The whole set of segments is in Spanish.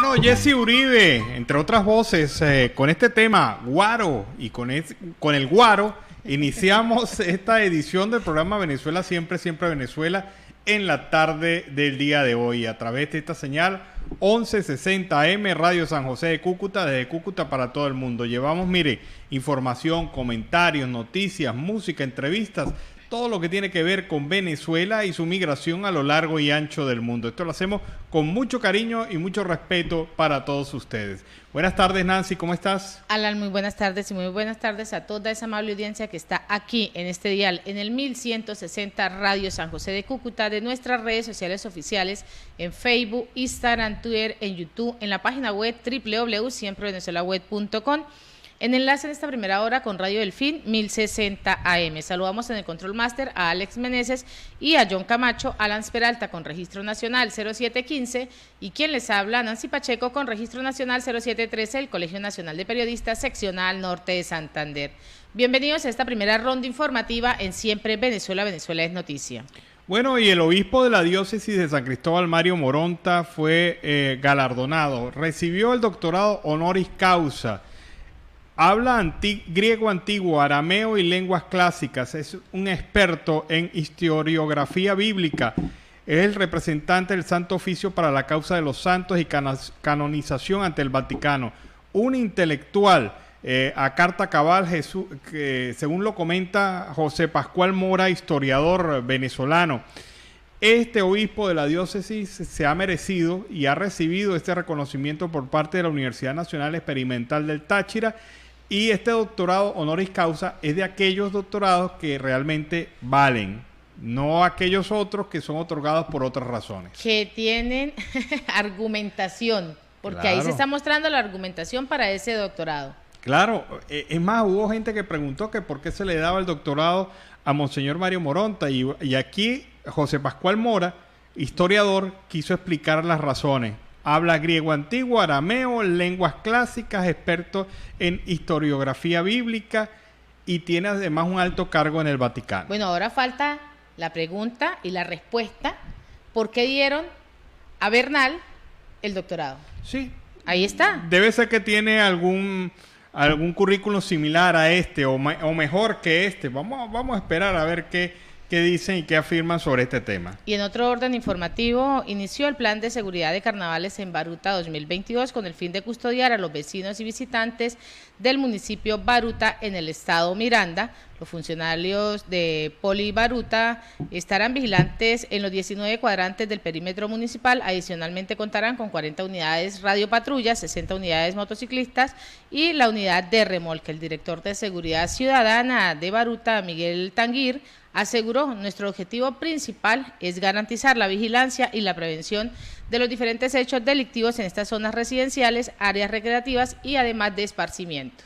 Bueno, Jesse Uribe, entre otras voces, con este tema, Guaro, y con el Guaro, iniciamos esta edición del programa Venezuela Siempre, Siempre Venezuela, en la tarde del día de hoy, a través de esta señal 1160 AM, Radio San José de Cúcuta, desde Cúcuta para todo el mundo. Llevamos, mire, información, comentarios, noticias, música, entrevistas, todo lo que tiene que ver con Venezuela y su migración a lo largo y ancho del mundo. Esto lo hacemos con mucho cariño y mucho respeto para todos ustedes. Buenas tardes, Nancy, ¿cómo estás? Alan, muy buenas tardes y muy buenas tardes a toda esa amable audiencia que está aquí en este dial, en el 1160 Radio San José de Cúcuta, de nuestras redes sociales oficiales, en Facebook, Instagram, Twitter, en YouTube, en la página web www.siemprevenezuelaweb.com. En enlace en esta primera hora con Radio Delfín 1060 AM. Saludamos en el Control Master a Alex Meneses y a John Camacho, Alan Peralta con Registro Nacional 0715 y quien les habla, Nancy Pacheco con Registro Nacional 0713, el Colegio Nacional de Periodistas Seccional Norte de Santander. Bienvenidos a esta primera ronda informativa en Siempre Venezuela, Venezuela es Noticia. Bueno, y el obispo de la diócesis de San Cristóbal, Mario Moronta, fue galardonado. Recibió el doctorado honoris causa. Habla griego antiguo, arameo y lenguas clásicas. Es un experto en historiografía bíblica. Es el representante del Santo Oficio para la causa de los santos y canonización ante el Vaticano. Un intelectual, a carta cabal, que según lo comenta José Pascual Mora, historiador venezolano. Este obispo de la diócesis se ha merecido y ha recibido este reconocimiento por parte de la Universidad Nacional Experimental del Táchira. Y este doctorado honoris causa es de aquellos doctorados que realmente valen, no aquellos otros que son otorgados por otras razones. Que tienen argumentación, porque claro, ahí se está mostrando la argumentación para ese doctorado. Claro, es más, hubo gente que preguntó que por qué se le daba el doctorado a Monseñor Mario Moronta y aquí José Pascual Mora, historiador, quiso explicar las razones. Habla griego antiguo, arameo, lenguas clásicas, experto en historiografía bíblica y tiene además un alto cargo en el Vaticano. Bueno, ahora falta la pregunta y la respuesta. ¿Por qué dieron a Bernal el doctorado? Sí. Ahí está. Debe ser que tiene algún currículum similar a este o mejor que este. Vamos a esperar a ver qué dicen y qué afirman sobre este tema. Y en otro orden informativo, inició el plan de seguridad de carnavales en Baruta 2022 con el fin de custodiar a los vecinos y visitantes del municipio Baruta en el estado Miranda. Los funcionarios de Poli Baruta estarán vigilantes en los 19 cuadrantes del perímetro municipal. Adicionalmente contarán con 40 unidades radiopatrullas, 60 unidades motociclistas y la unidad de remolque. El director de Seguridad Ciudadana de Baruta, Miguel Tanguir, aseguró: nuestro objetivo principal es garantizar la vigilancia y la prevención de los diferentes hechos delictivos en estas zonas residenciales, áreas recreativas y además de esparcimiento.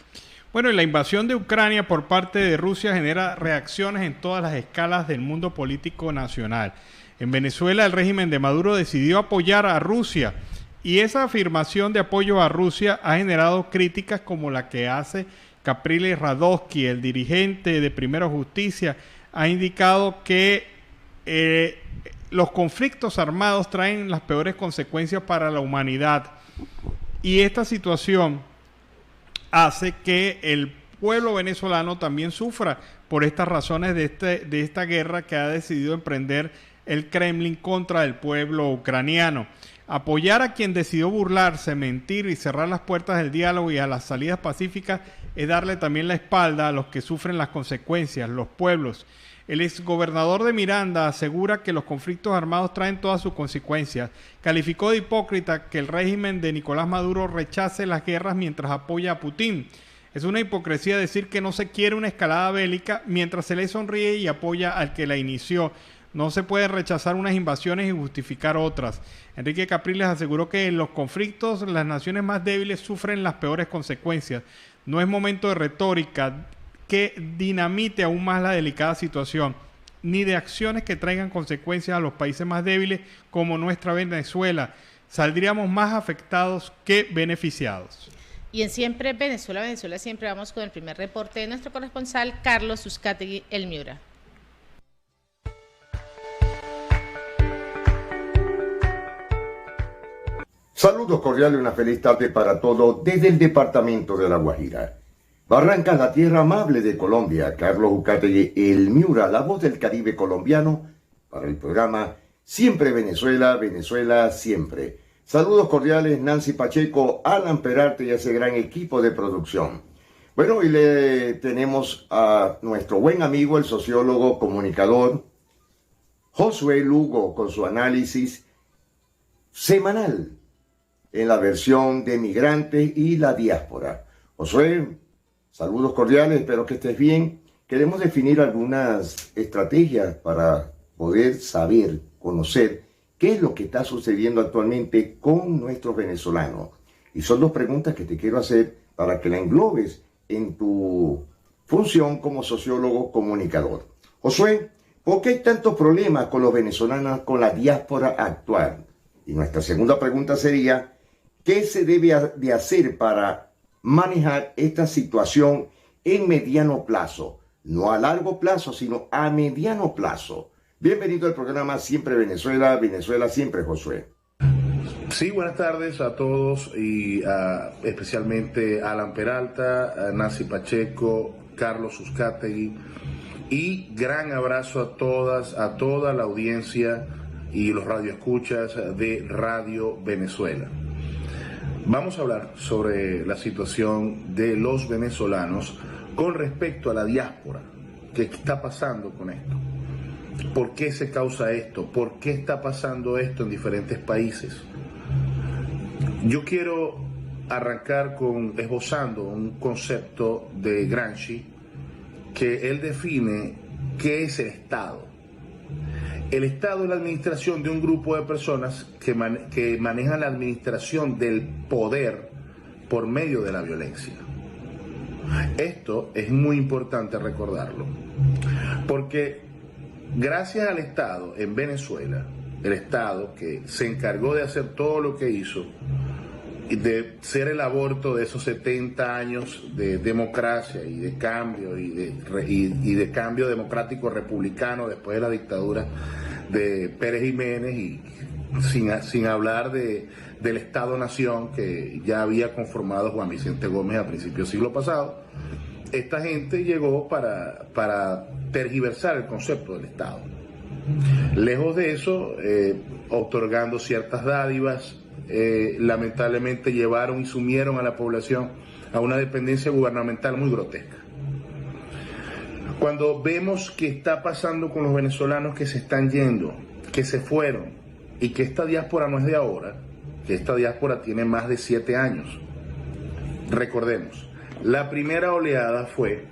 Bueno, y la invasión de Ucrania por parte de Rusia genera reacciones en todas las escalas del mundo político nacional. En Venezuela, el régimen de Maduro decidió apoyar a Rusia y esa afirmación de apoyo a Rusia ha generado críticas como la que hace Capriles Radovsky, el dirigente de Primero Justicia. Ha indicado que los conflictos armados traen las peores consecuencias para la humanidad y esta situación hace que el pueblo venezolano también sufra por estas razones de esta guerra que ha decidido emprender el Kremlin contra el pueblo ucraniano. Apoyar a quien decidió burlarse, mentir y cerrar las puertas del diálogo y a las salidas pacíficas es darle también la espalda a los que sufren las consecuencias, los pueblos. El exgobernador de Miranda asegura que los conflictos armados traen todas sus consecuencias. Calificó de hipócrita que el régimen de Nicolás Maduro rechace las guerras mientras apoya a Putin. Es una hipocresía decir que no se quiere una escalada bélica mientras se le sonríe y apoya al que la inició. No se puede rechazar unas invasiones y justificar otras. Enrique Capriles aseguró que en los conflictos las naciones más débiles sufren las peores consecuencias. No es momento de retórica que dinamite aún más la delicada situación, ni de acciones que traigan consecuencias a los países más débiles como nuestra Venezuela. Saldríamos más afectados que beneficiados. Y en Siempre Venezuela, Venezuela siempre vamos con el primer reporte de nuestro corresponsal Carlos Uzcategui, El Miura. Saludos cordiales, una feliz tarde para todos desde el departamento de La Guajira. Barrancas, la tierra amable de Colombia. Carlos Ucategui, el Miura, la voz del Caribe colombiano, para el programa Siempre Venezuela, Venezuela Siempre. Saludos cordiales, Nancy Pacheco, Alan Peralta y ese gran equipo de producción. Bueno, hoy le tenemos a nuestro buen amigo, el sociólogo, comunicador, Josué Lugo, con su análisis semanal en la versión de migrantes y la diáspora. Josué, saludos cordiales, espero que estés bien. Queremos definir algunas estrategias para poder saber, conocer qué es lo que está sucediendo actualmente con nuestros venezolanos. Y son dos preguntas que te quiero hacer para que la englobes en tu función como sociólogo comunicador. Josué, ¿por qué hay tantos problemas con los venezolanos, con la diáspora actual? Y nuestra segunda pregunta sería, ¿qué se debe de hacer para manejar esta situación en mediano plazo? No a largo plazo, sino a mediano plazo. Bienvenido al programa Siempre Venezuela, Venezuela Siempre, Josué. Sí, buenas tardes a todos y especialmente a Alan Peralta, a Nancy Pacheco, Carlos Ucategui y gran abrazo a toda la audiencia y los radioescuchas de Radio Venezuela. Vamos a hablar sobre la situación de los venezolanos con respecto a la diáspora. ¿Qué está pasando con esto? ¿Por qué se causa esto? ¿Por qué está pasando esto en diferentes países? Yo quiero arrancar esbozando un concepto de Gramsci que él define qué es el Estado. El Estado es la administración de un grupo de personas que manejan la administración del poder por medio de la violencia. Esto es muy importante recordarlo, porque gracias al Estado en Venezuela, el Estado que se encargó de hacer todo lo que hizo, de ser el aborto de esos 70 años de democracia y de cambio y de cambio democrático republicano después de la dictadura de Pérez Jiménez, y sin hablar del Estado-Nación que ya había conformado Juan Vicente Gómez a principios del siglo pasado. Esta gente llegó para tergiversar el concepto del Estado. Lejos de eso, otorgando ciertas dádivas, lamentablemente llevaron y sumieron a la población a una dependencia gubernamental muy grotesca. Cuando vemos qué está pasando con los venezolanos que se están yendo, que se fueron, y que esta diáspora no es de ahora, que esta diáspora tiene más de 7 años. Recordemos, la primera oleada fue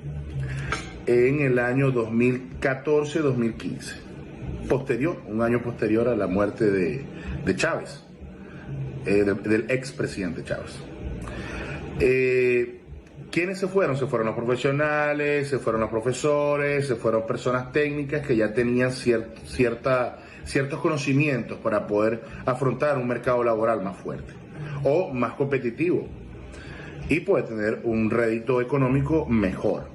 en el año 2014-2015, un año posterior a la muerte de Chávez, del expresidente Chávez. ¿Quiénes se fueron? Se fueron los profesionales, se fueron los profesores, se fueron personas técnicas que ya tenían ciertos conocimientos para poder afrontar un mercado laboral más fuerte o más competitivo y poder tener un rédito económico mejor.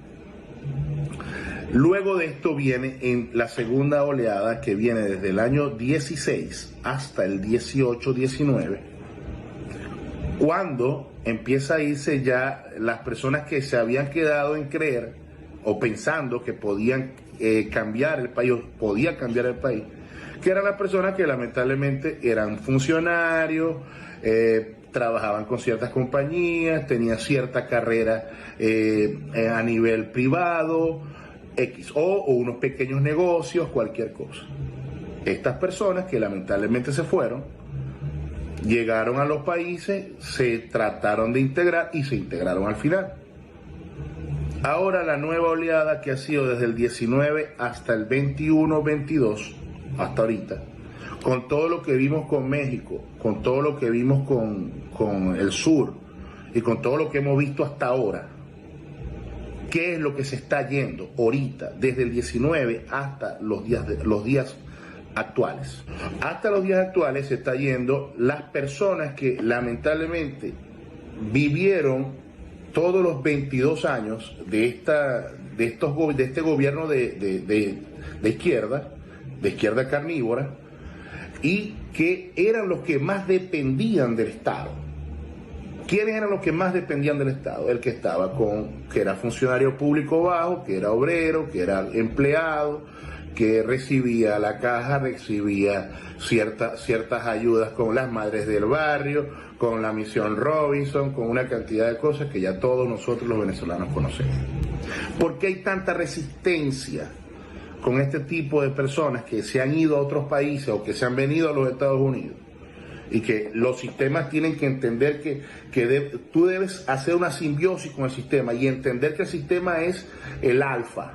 Luego de esto viene en la segunda oleada, que viene desde el año 16 hasta el 18-19, cuando empieza a irse ya las personas que se habían quedado en creer o pensando que podían cambiar el país, o podía cambiar el país, que eran las personas que lamentablemente eran funcionarios, trabajaban con ciertas compañías, tenían cierta carrera a nivel privado, o unos pequeños negocios, cualquier cosa. Estas personas que lamentablemente se fueron, llegaron a los países, se trataron de integrar y se integraron al final. Ahora la nueva oleada, que ha sido desde el 19 hasta el 21-22, hasta ahorita, con todo lo que vimos con México, con todo lo que vimos con el sur y con todo lo que hemos visto hasta ahora, ¿qué es lo que se está yendo ahorita, desde el 19 hasta los días actuales? Hasta los días actuales se está yendo las personas que lamentablemente vivieron todos los 22 años de este gobierno de izquierda carnívora, y que eran los que más dependían del Estado. ¿Quiénes eran los que más dependían del Estado? El que estaba que era funcionario público bajo, que era obrero, que era empleado, que recibía la caja, recibía ciertas ayudas con las madres del barrio, con la misión Robinson, con una cantidad de cosas que ya todos nosotros los venezolanos conocemos. ¿Por qué hay tanta resistencia con este tipo de personas que se han ido a otros países o que se han venido a los Estados Unidos? Y que los sistemas tienen que entender que tú debes hacer una simbiosis con el sistema y entender que el sistema es el alfa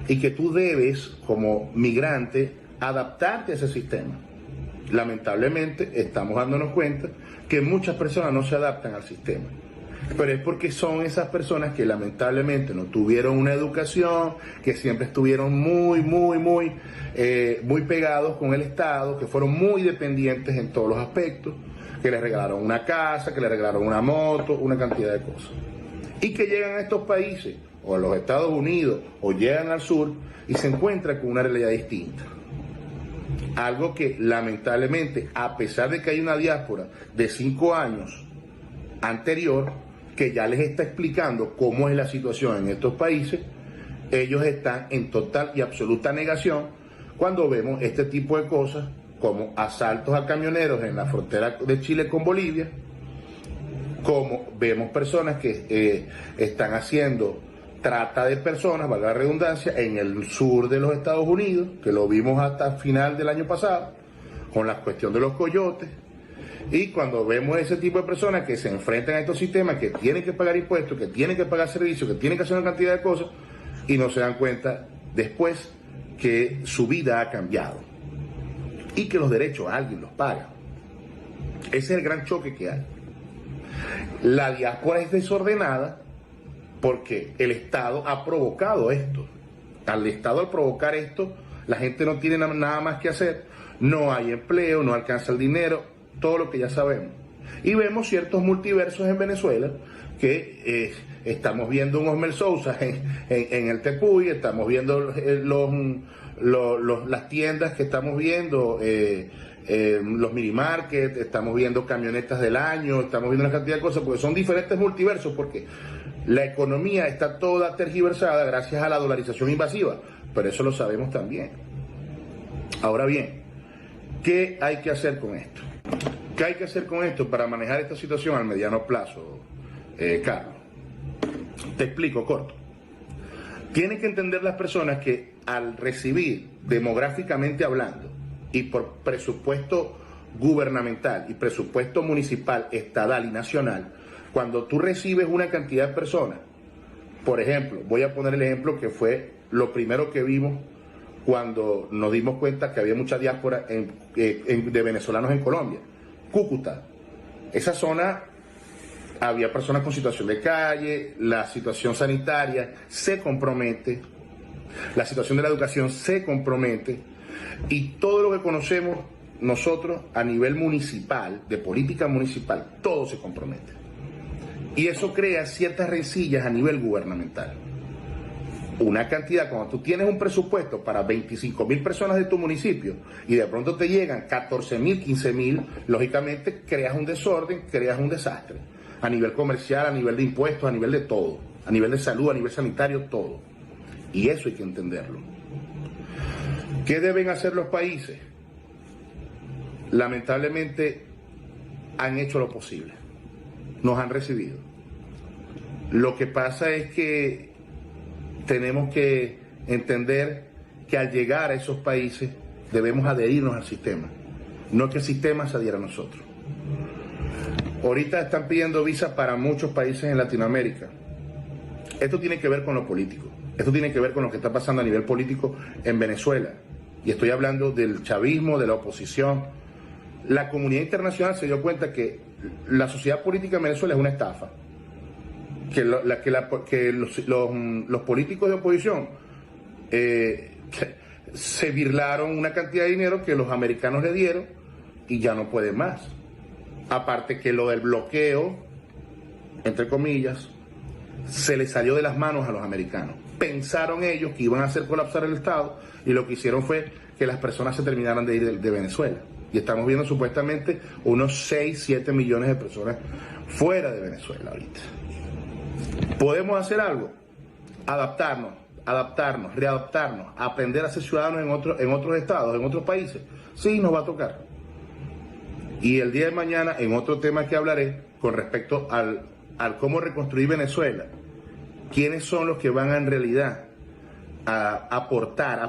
y que tú debes, como migrante, adaptarte a ese sistema. Lamentablemente estamos dándonos cuenta que muchas personas no se adaptan al sistema, pero es porque son esas personas que lamentablemente no tuvieron una educación, que siempre estuvieron muy pegados con el Estado, que fueron muy dependientes en todos los aspectos, que les regalaron una casa, que les regalaron una moto, una cantidad de cosas, y que llegan a estos países o a los Estados Unidos o llegan al sur y se encuentran con una realidad distinta. Algo que lamentablemente, a pesar de que hay una diáspora de 5 años anterior, que ya les está explicando cómo es la situación en estos países, ellos están en total y absoluta negación cuando vemos este tipo de cosas como asaltos a camioneros en la frontera de Chile con Bolivia, como vemos personas que están haciendo trata de personas, valga la redundancia, en el sur de los Estados Unidos, que lo vimos hasta final del año pasado, con la cuestión de los coyotes. Y cuando vemos ese tipo de personas que se enfrentan a estos sistemas, que tienen que pagar impuestos, que tienen que pagar servicios, que tienen que hacer una cantidad de cosas, y no se dan cuenta después que su vida ha cambiado y que los derechos alguien los paga. Ese es el gran choque que hay. La diáspora es desordenada porque el Estado ha provocado esto. Al Estado, al provocar esto, la gente no tiene nada más que hacer, no hay empleo, no alcanza el dinero, todo lo que ya sabemos. Y vemos ciertos multiversos en Venezuela, que estamos viendo un Osmer Sousa en el Tepuy, estamos viendo las tiendas que estamos viendo, los mini markets, estamos viendo camionetas del año, estamos viendo una cantidad de cosas, porque son diferentes multiversos, porque la economía está toda tergiversada gracias a la dolarización invasiva, pero eso lo sabemos también. Ahora bien, ¿qué hay que hacer con esto? ¿Qué hay que hacer con esto para manejar esta situación al mediano plazo, Carlos? Te explico corto. Tienen que entender las personas que al recibir, demográficamente hablando, y por presupuesto gubernamental y presupuesto municipal, estatal y nacional, cuando tú recibes una cantidad de personas, por ejemplo, voy a poner el ejemplo que fue lo primero que vimos cuando nos dimos cuenta que había mucha diáspora de venezolanos en Colombia, Cúcuta. Esa zona había personas con situación de calle, la situación sanitaria se compromete, la situación de la educación se compromete, y todo lo que conocemos nosotros a nivel municipal, de política municipal, todo se compromete. Y eso crea ciertas rencillas a nivel gubernamental. Una cantidad, cuando tú tienes un presupuesto para 25.000 personas de tu municipio y de pronto te llegan 14.000, 15.000, lógicamente creas un desorden, creas un desastre. A nivel comercial, a nivel de impuestos, a nivel de todo. A nivel de salud, a nivel sanitario, todo. Y eso hay que entenderlo. ¿Qué deben hacer los países? Lamentablemente han hecho lo posible. Nos han recibido. Lo que pasa es que tenemos que entender que al llegar a esos países debemos adherirnos al sistema, no que el sistema se adhiera a nosotros. Ahorita están pidiendo visas para muchos países en Latinoamérica. Esto tiene que ver con lo político, esto tiene que ver con lo que está pasando a nivel político en Venezuela. Y estoy hablando del chavismo, de la oposición. La comunidad internacional se dio cuenta que la sociedad política en Venezuela es una estafa. Que los políticos de oposición se birlaron una cantidad de dinero que los americanos le dieron y ya no pueden más. Aparte que lo del bloqueo, entre comillas, se les salió de las manos a los americanos. Pensaron ellos que iban a hacer colapsar el Estado y lo que hicieron fue que las personas se terminaran de ir de Venezuela. Y estamos viendo supuestamente unos 6, 7 millones de personas fuera de Venezuela ahorita. ¿Podemos hacer algo? Adaptarnos, readaptarnos, aprender a ser ciudadanos en otros estados, en otros países. Sí, nos va a tocar. Y el día de mañana, en otro tema que hablaré, con respecto al cómo reconstruir Venezuela, quiénes son los que van en realidad a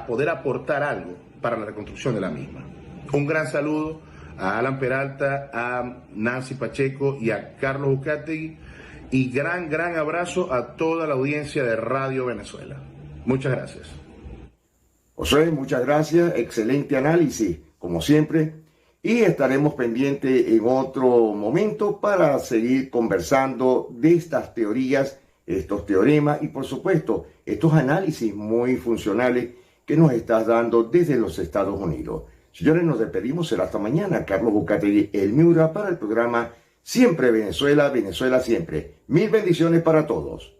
poder aportar algo para la reconstrucción de la misma. Un gran saludo a Alan Peralta, a Nancy Pacheco y a Carlos Uzcategui, y gran abrazo a toda la audiencia de Radio Venezuela. Muchas gracias. José, muchas gracias, excelente análisis, como siempre, y estaremos pendientes en otro momento para seguir conversando de estas teorías, estos teoremas y por supuesto estos análisis muy funcionales que nos estás dando desde los Estados Unidos. Señores, nos despedimos, será hasta mañana. Carlos Uzcategui, el Miura, para el programa Siempre Venezuela, Venezuela Siempre. Mil bendiciones para todos.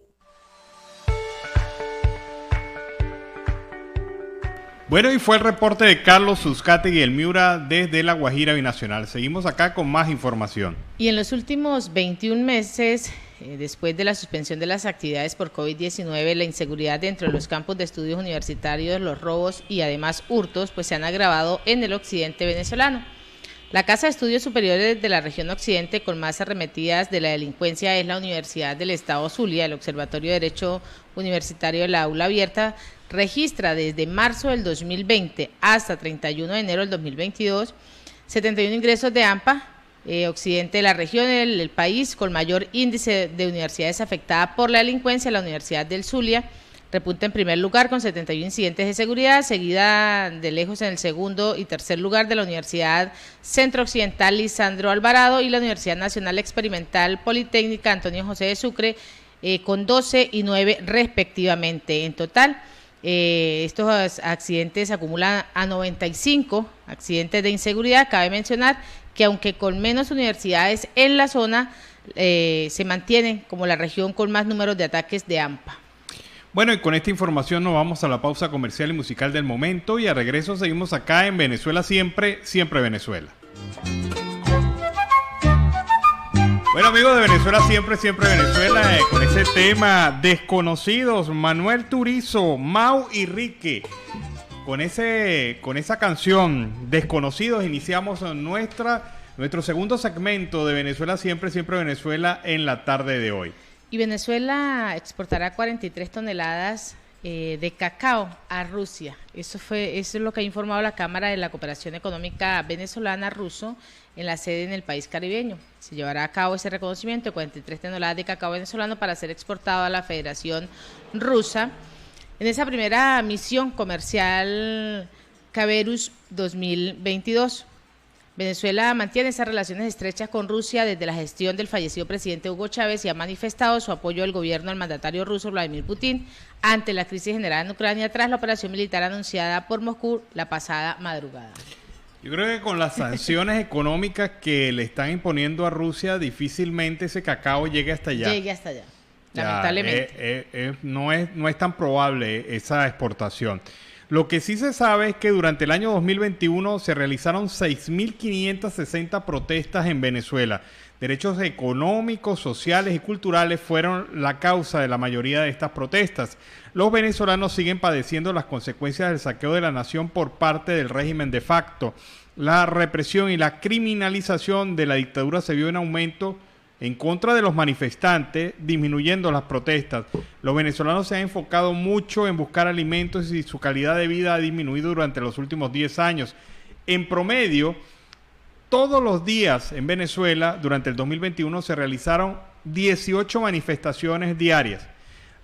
Bueno, y fue el reporte de Carlos Uzcategui, el Miura, desde La Guajira Binacional. Seguimos acá con más información. Y en los últimos 21 meses, después de la suspensión de las actividades por COVID-19, la inseguridad dentro de los campos de estudios universitarios, los robos y además hurtos, pues se han agravado en el occidente venezolano. La Casa de Estudios Superiores de la región occidente con más arremetidas de la delincuencia es la Universidad del Estado Zulia. El Observatorio de Derecho Universitario de la Aula Abierta registra desde marzo del 2020 hasta 31 de enero del 2022 71 ingresos de AMPA, occidente de la región, el país con mayor índice de universidades afectadas por la delincuencia, la Universidad del Zulia repunta en primer lugar con 71 incidentes de seguridad, seguida de lejos en el segundo y tercer lugar de la Universidad Centro Occidental Lisandro Alvarado y la Universidad Nacional Experimental Politécnica Antonio José de Sucre, con 12 y 9 respectivamente. En total, estos accidentes acumulan a 95 accidentes de inseguridad. Cabe mencionar que aunque con menos universidades en la zona, se mantienen como la región con más números de ataques de AMPA. Bueno, y con esta información nos vamos a la pausa comercial y musical del momento y a regreso seguimos acá en Venezuela Siempre, Siempre Venezuela. Bueno, amigos de Venezuela Siempre, Siempre Venezuela, con ese tema Desconocidos, Manuel Turizo, Mau y Rique. Con esa canción Desconocidos iniciamos nuestro segundo segmento de Venezuela Siempre, Siempre Venezuela en la tarde de hoy. Y Venezuela exportará 43 toneladas de cacao a Rusia. Eso es lo que ha informado la Cámara de la Cooperación Económica Venezolana-Ruso en la sede en el país caribeño. Se llevará a cabo ese reconocimiento de 43 toneladas de cacao venezolano para ser exportado a la Federación Rusa en esa primera misión comercial Caberus 2022. Venezuela mantiene esas relaciones estrechas con Rusia desde la gestión del fallecido presidente Hugo Chávez y ha manifestado su apoyo al gobierno del mandatario ruso Vladimir Putin ante la crisis generada en Ucrania tras la operación militar anunciada por Moscú la pasada madrugada. Yo creo que con las sanciones económicas que le están imponiendo a Rusia, difícilmente ese cacao llegue hasta allá. Lamentablemente. No es tan probable esa exportación. Lo que sí se sabe es que durante el año 2021 se realizaron 6.560 protestas en Venezuela. Derechos económicos, sociales y culturales fueron la causa de la mayoría de estas protestas. Los venezolanos siguen padeciendo las consecuencias del saqueo de la nación por parte del régimen de facto. La represión y la criminalización de la dictadura se vio en aumento en contra de los manifestantes, disminuyendo las protestas. Los venezolanos se han enfocado mucho en buscar alimentos y su calidad de vida ha disminuido durante los últimos 10 años. En promedio, todos los días en Venezuela, durante el 2021, se realizaron 18 manifestaciones diarias,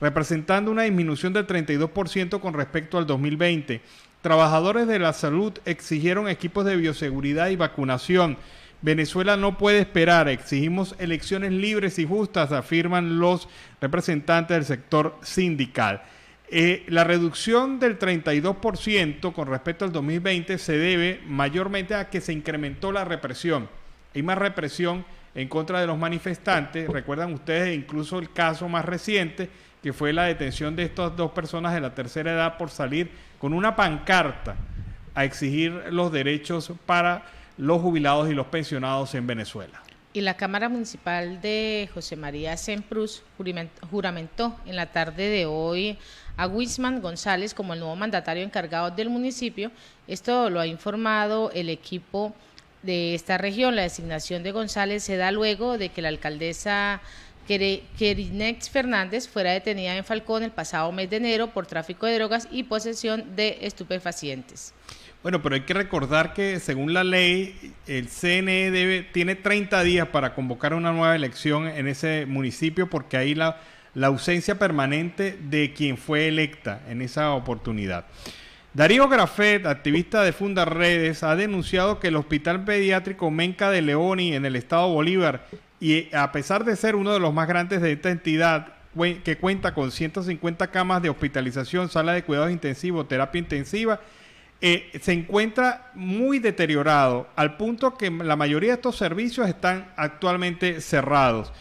representando una disminución del 32% con respecto al 2020. Trabajadores de la salud exigieron equipos de bioseguridad y vacunación. Venezuela no puede esperar, exigimos elecciones libres y justas, afirman los representantes del sector sindical. La reducción del 32% con respecto al 2020 se debe mayormente a que se incrementó la represión. Hay más represión en contra de los manifestantes. Recuerdan ustedes incluso el caso más reciente, que fue la detención de estas dos personas de la tercera edad por salir con una pancarta a exigir los derechos para los jubilados y los pensionados en Venezuela. Y la Cámara Municipal de José María Semprún juramentó en la tarde de hoy a Wisman González como el nuevo mandatario encargado del municipio. Esto lo ha informado el equipo de esta región. La designación de González se da luego de que la alcaldesa Kerinex Fernández fuera detenida en Falcón el pasado mes de enero por tráfico de drogas y posesión de estupefacientes. Bueno, pero hay que recordar que según la ley, el CNE tiene 30 días para convocar una nueva elección en ese municipio porque hay la ausencia permanente de quien fue electa en esa oportunidad. Darío Grafet, activista de Fundaredes, ha denunciado que el Hospital Pediátrico Menca de Leoni en el estado Bolívar, y a pesar de ser uno de los más grandes de esta entidad, que cuenta con 150 camas de hospitalización, sala de cuidados intensivos, terapia intensiva, se encuentra muy deteriorado, al punto que la mayoría de estos servicios están actualmente cerrados.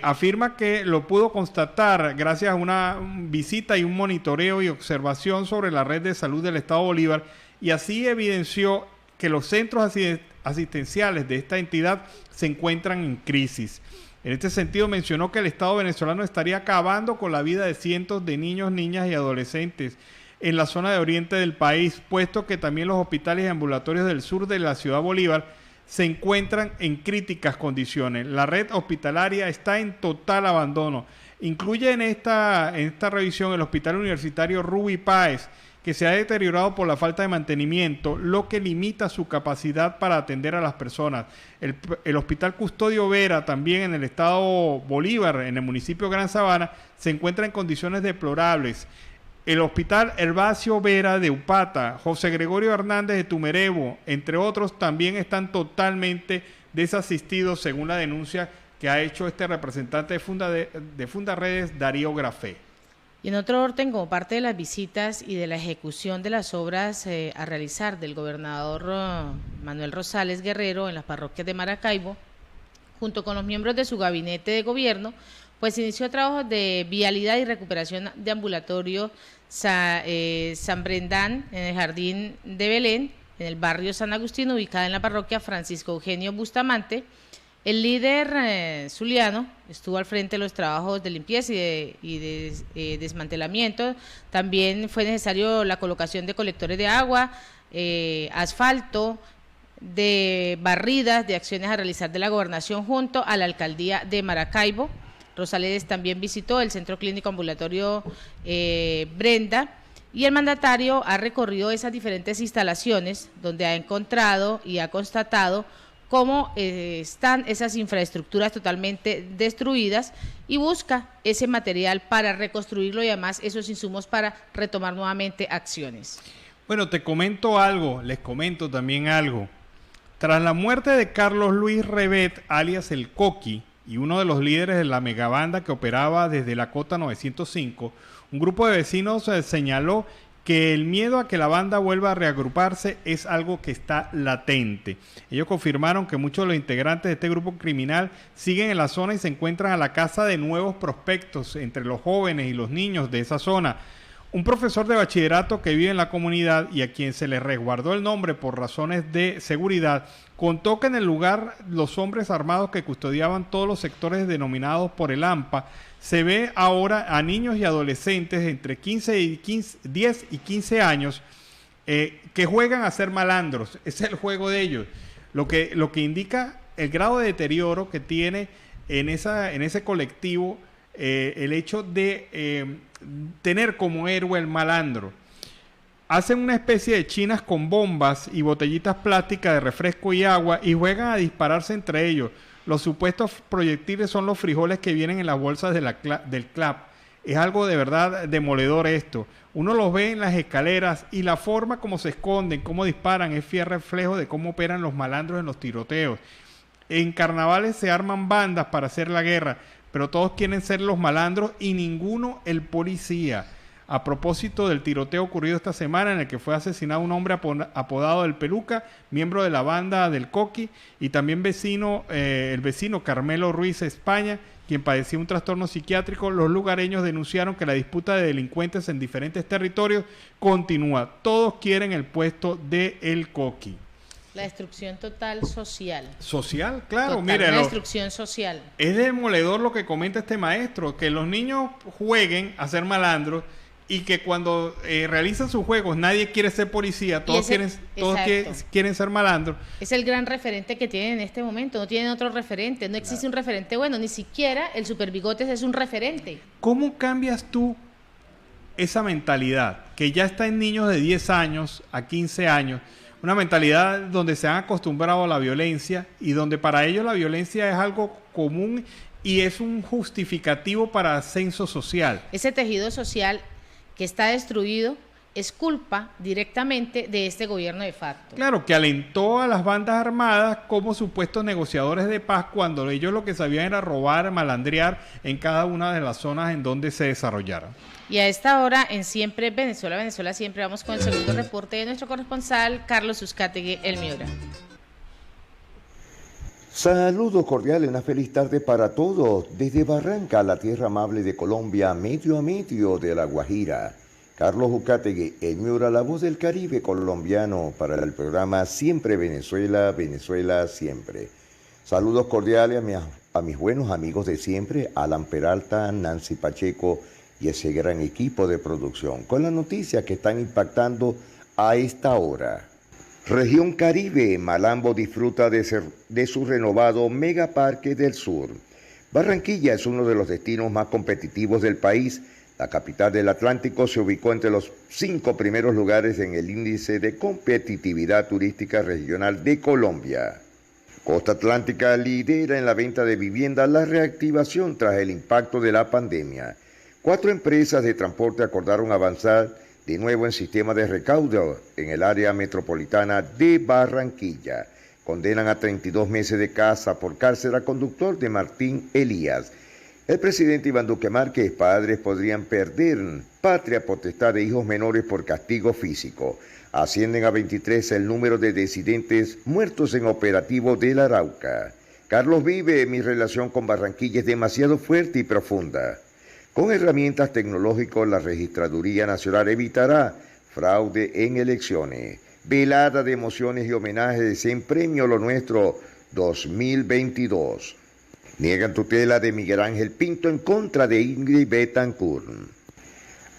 Afirma que lo pudo constatar gracias a una visita y un monitoreo y observación sobre la red de salud del estado Bolívar, y así evidenció que los centros asistenciales de esta entidad se encuentran en crisis. En este sentido mencionó que el Estado venezolano estaría acabando con la vida de cientos de niños, niñas y adolescentes en la zona de oriente del país, puesto que también los hospitales y ambulatorios del sur de la ciudad Bolívar se encuentran en críticas condiciones. La red hospitalaria está en total abandono. Incluye en esta revisión el Hospital Universitario Ruy Páez, que se ha deteriorado por la falta de mantenimiento, lo que limita su capacidad para atender a las personas. El Hospital Custodio Vera, también en el estado Bolívar, en el municipio de Gran Sabana, se encuentra en condiciones deplorables. El Hospital Herbacio Vera de Upata, José Gregorio Hernández de Tumerebo, entre otros, también están totalmente desasistidos, según la denuncia que ha hecho este representante de Fundaredes, Darío Grafé. Y en otro orden, como parte de las visitas y de la ejecución de las obras a realizar del gobernador Manuel Rosales Guerrero en las parroquias de Maracaibo, junto con los miembros de su gabinete de gobierno, pues inició trabajos de vialidad y recuperación de ambulatorio San Brendán en el Jardín de Belén, en el barrio San Agustín, ubicada en la parroquia Francisco Eugenio Bustamante. El líder zuliano estuvo al frente de los trabajos de limpieza y de desmantelamiento. También fue necesario la colocación de colectores de agua, asfalto, de barridas, de acciones a realizar de la gobernación junto a la alcaldía de Maracaibo. Rosales también visitó el Centro Clínico Ambulatorio Brenda, y el mandatario ha recorrido esas diferentes instalaciones donde ha encontrado y ha constatado cómo están esas infraestructuras totalmente destruidas, y busca ese material para reconstruirlo y además esos insumos para retomar nuevamente acciones. Bueno, les comento también algo. Tras la muerte de Carlos Luis Rebet, alias El Coqui, y uno de los líderes de la megabanda que operaba desde la Cota 905, un grupo de vecinos señaló que el miedo a que la banda vuelva a reagruparse es algo que está latente. Ellos confirmaron que muchos de los integrantes de este grupo criminal siguen en la zona y se encuentran a la caza de nuevos prospectos entre los jóvenes y los niños de esa zona. Un profesor de bachillerato que vive en la comunidad y a quien se le resguardó el nombre por razones de seguridad, contó que en el lugar los hombres armados que custodiaban todos los sectores denominados por el AMPA, se ve ahora a niños y adolescentes entre 10 y 15 años que juegan a ser malandros. Ese es el juego de ellos, lo que indica el grado de deterioro que tiene en ese colectivo el hecho de tener como héroe el malandro. Hacen una especie de chinas con bombas y botellitas plásticas de refresco y agua y juegan a dispararse entre ellos. Los supuestos proyectiles son los frijoles que vienen en las bolsas del CLAP. Es algo de verdad demoledor esto. Uno los ve en las escaleras y la forma como se esconden, cómo disparan, es fiel reflejo de cómo operan los malandros en los tiroteos. En carnavales se arman bandas para hacer la guerra, pero todos quieren ser los malandros y ninguno el policía. A propósito del tiroteo ocurrido esta semana en el que fue asesinado un hombre apodado El Peluca, miembro de la banda del Coqui, y también el vecino Carmelo Ruiz España, quien padecía un trastorno psiquiátrico, los lugareños denunciaron que la disputa de delincuentes en diferentes territorios continúa. Todos quieren el puesto de El Coqui. La destrucción total social. Social, claro, Total, mire. una destrucción social. Es demoledor lo que comenta este maestro, que los niños jueguen a ser malandros y que cuando realizan sus juegos nadie quiere ser policía, todos quieren ser malandros. Es el gran referente que tienen en este momento, no tienen otro referente, no existe un referente bueno, ni siquiera el Super Bigotes es un referente. ¿Cómo cambias tú esa mentalidad que ya está en niños de 10 años a 15 años? Una mentalidad donde se han acostumbrado a la violencia y donde para ellos la violencia es algo común y es un justificativo para ascenso social. Ese tejido social que está destruido es culpa directamente de este gobierno de facto. Claro, que alentó a las bandas armadas como supuestos negociadores de paz cuando ellos lo que sabían era robar, malandrear en cada una de las zonas en donde se desarrollaron. Y a esta hora en Siempre Venezuela, Venezuela Siempre, vamos con el segundo reporte de nuestro corresponsal Carlos Uzcategui, El Miura. Saludos cordiales, una feliz tarde para todos. Desde Barranca, la tierra amable de Colombia, medio a medio de La Guajira. Carlos Uzcategui, El Miura, la voz del Caribe colombiano, para el programa Siempre Venezuela, Venezuela Siempre. Saludos cordiales a mis buenos amigos de siempre, Alan Peralta, Nancy Pacheco y ese gran equipo de producción, con las noticias que están impactando a esta hora. Región Caribe, Malambo disfruta de su renovado Megaparque del Sur. Barranquilla es uno de los destinos más competitivos del país. La capital del Atlántico se ubicó entre los 5 primeros lugares en el índice de competitividad turística regional de Colombia. Costa Atlántica lidera en la venta de vivienda la reactivación tras el impacto de la pandemia. 4 empresas de transporte acordaron avanzar de nuevo en sistema de recaudo en el área metropolitana de Barranquilla. Condenan a 32 meses de casa por cárcel a conductor de Martín Elías. El presidente Iván Duque Márquez, padres podrían perder patria potestad de hijos menores por castigo físico. Ascienden a 23 el número de disidentes muertos en operativo del Arauca. Carlos vive, mi relación con Barranquilla es demasiado fuerte y profunda. Con herramientas tecnológicas, la Registraduría Nacional evitará fraude en elecciones. Velada de emociones y homenajes en Premio Lo Nuestro 2022. Niegan tutela de Miguel Ángel Pinto en contra de Ingrid Betancourt.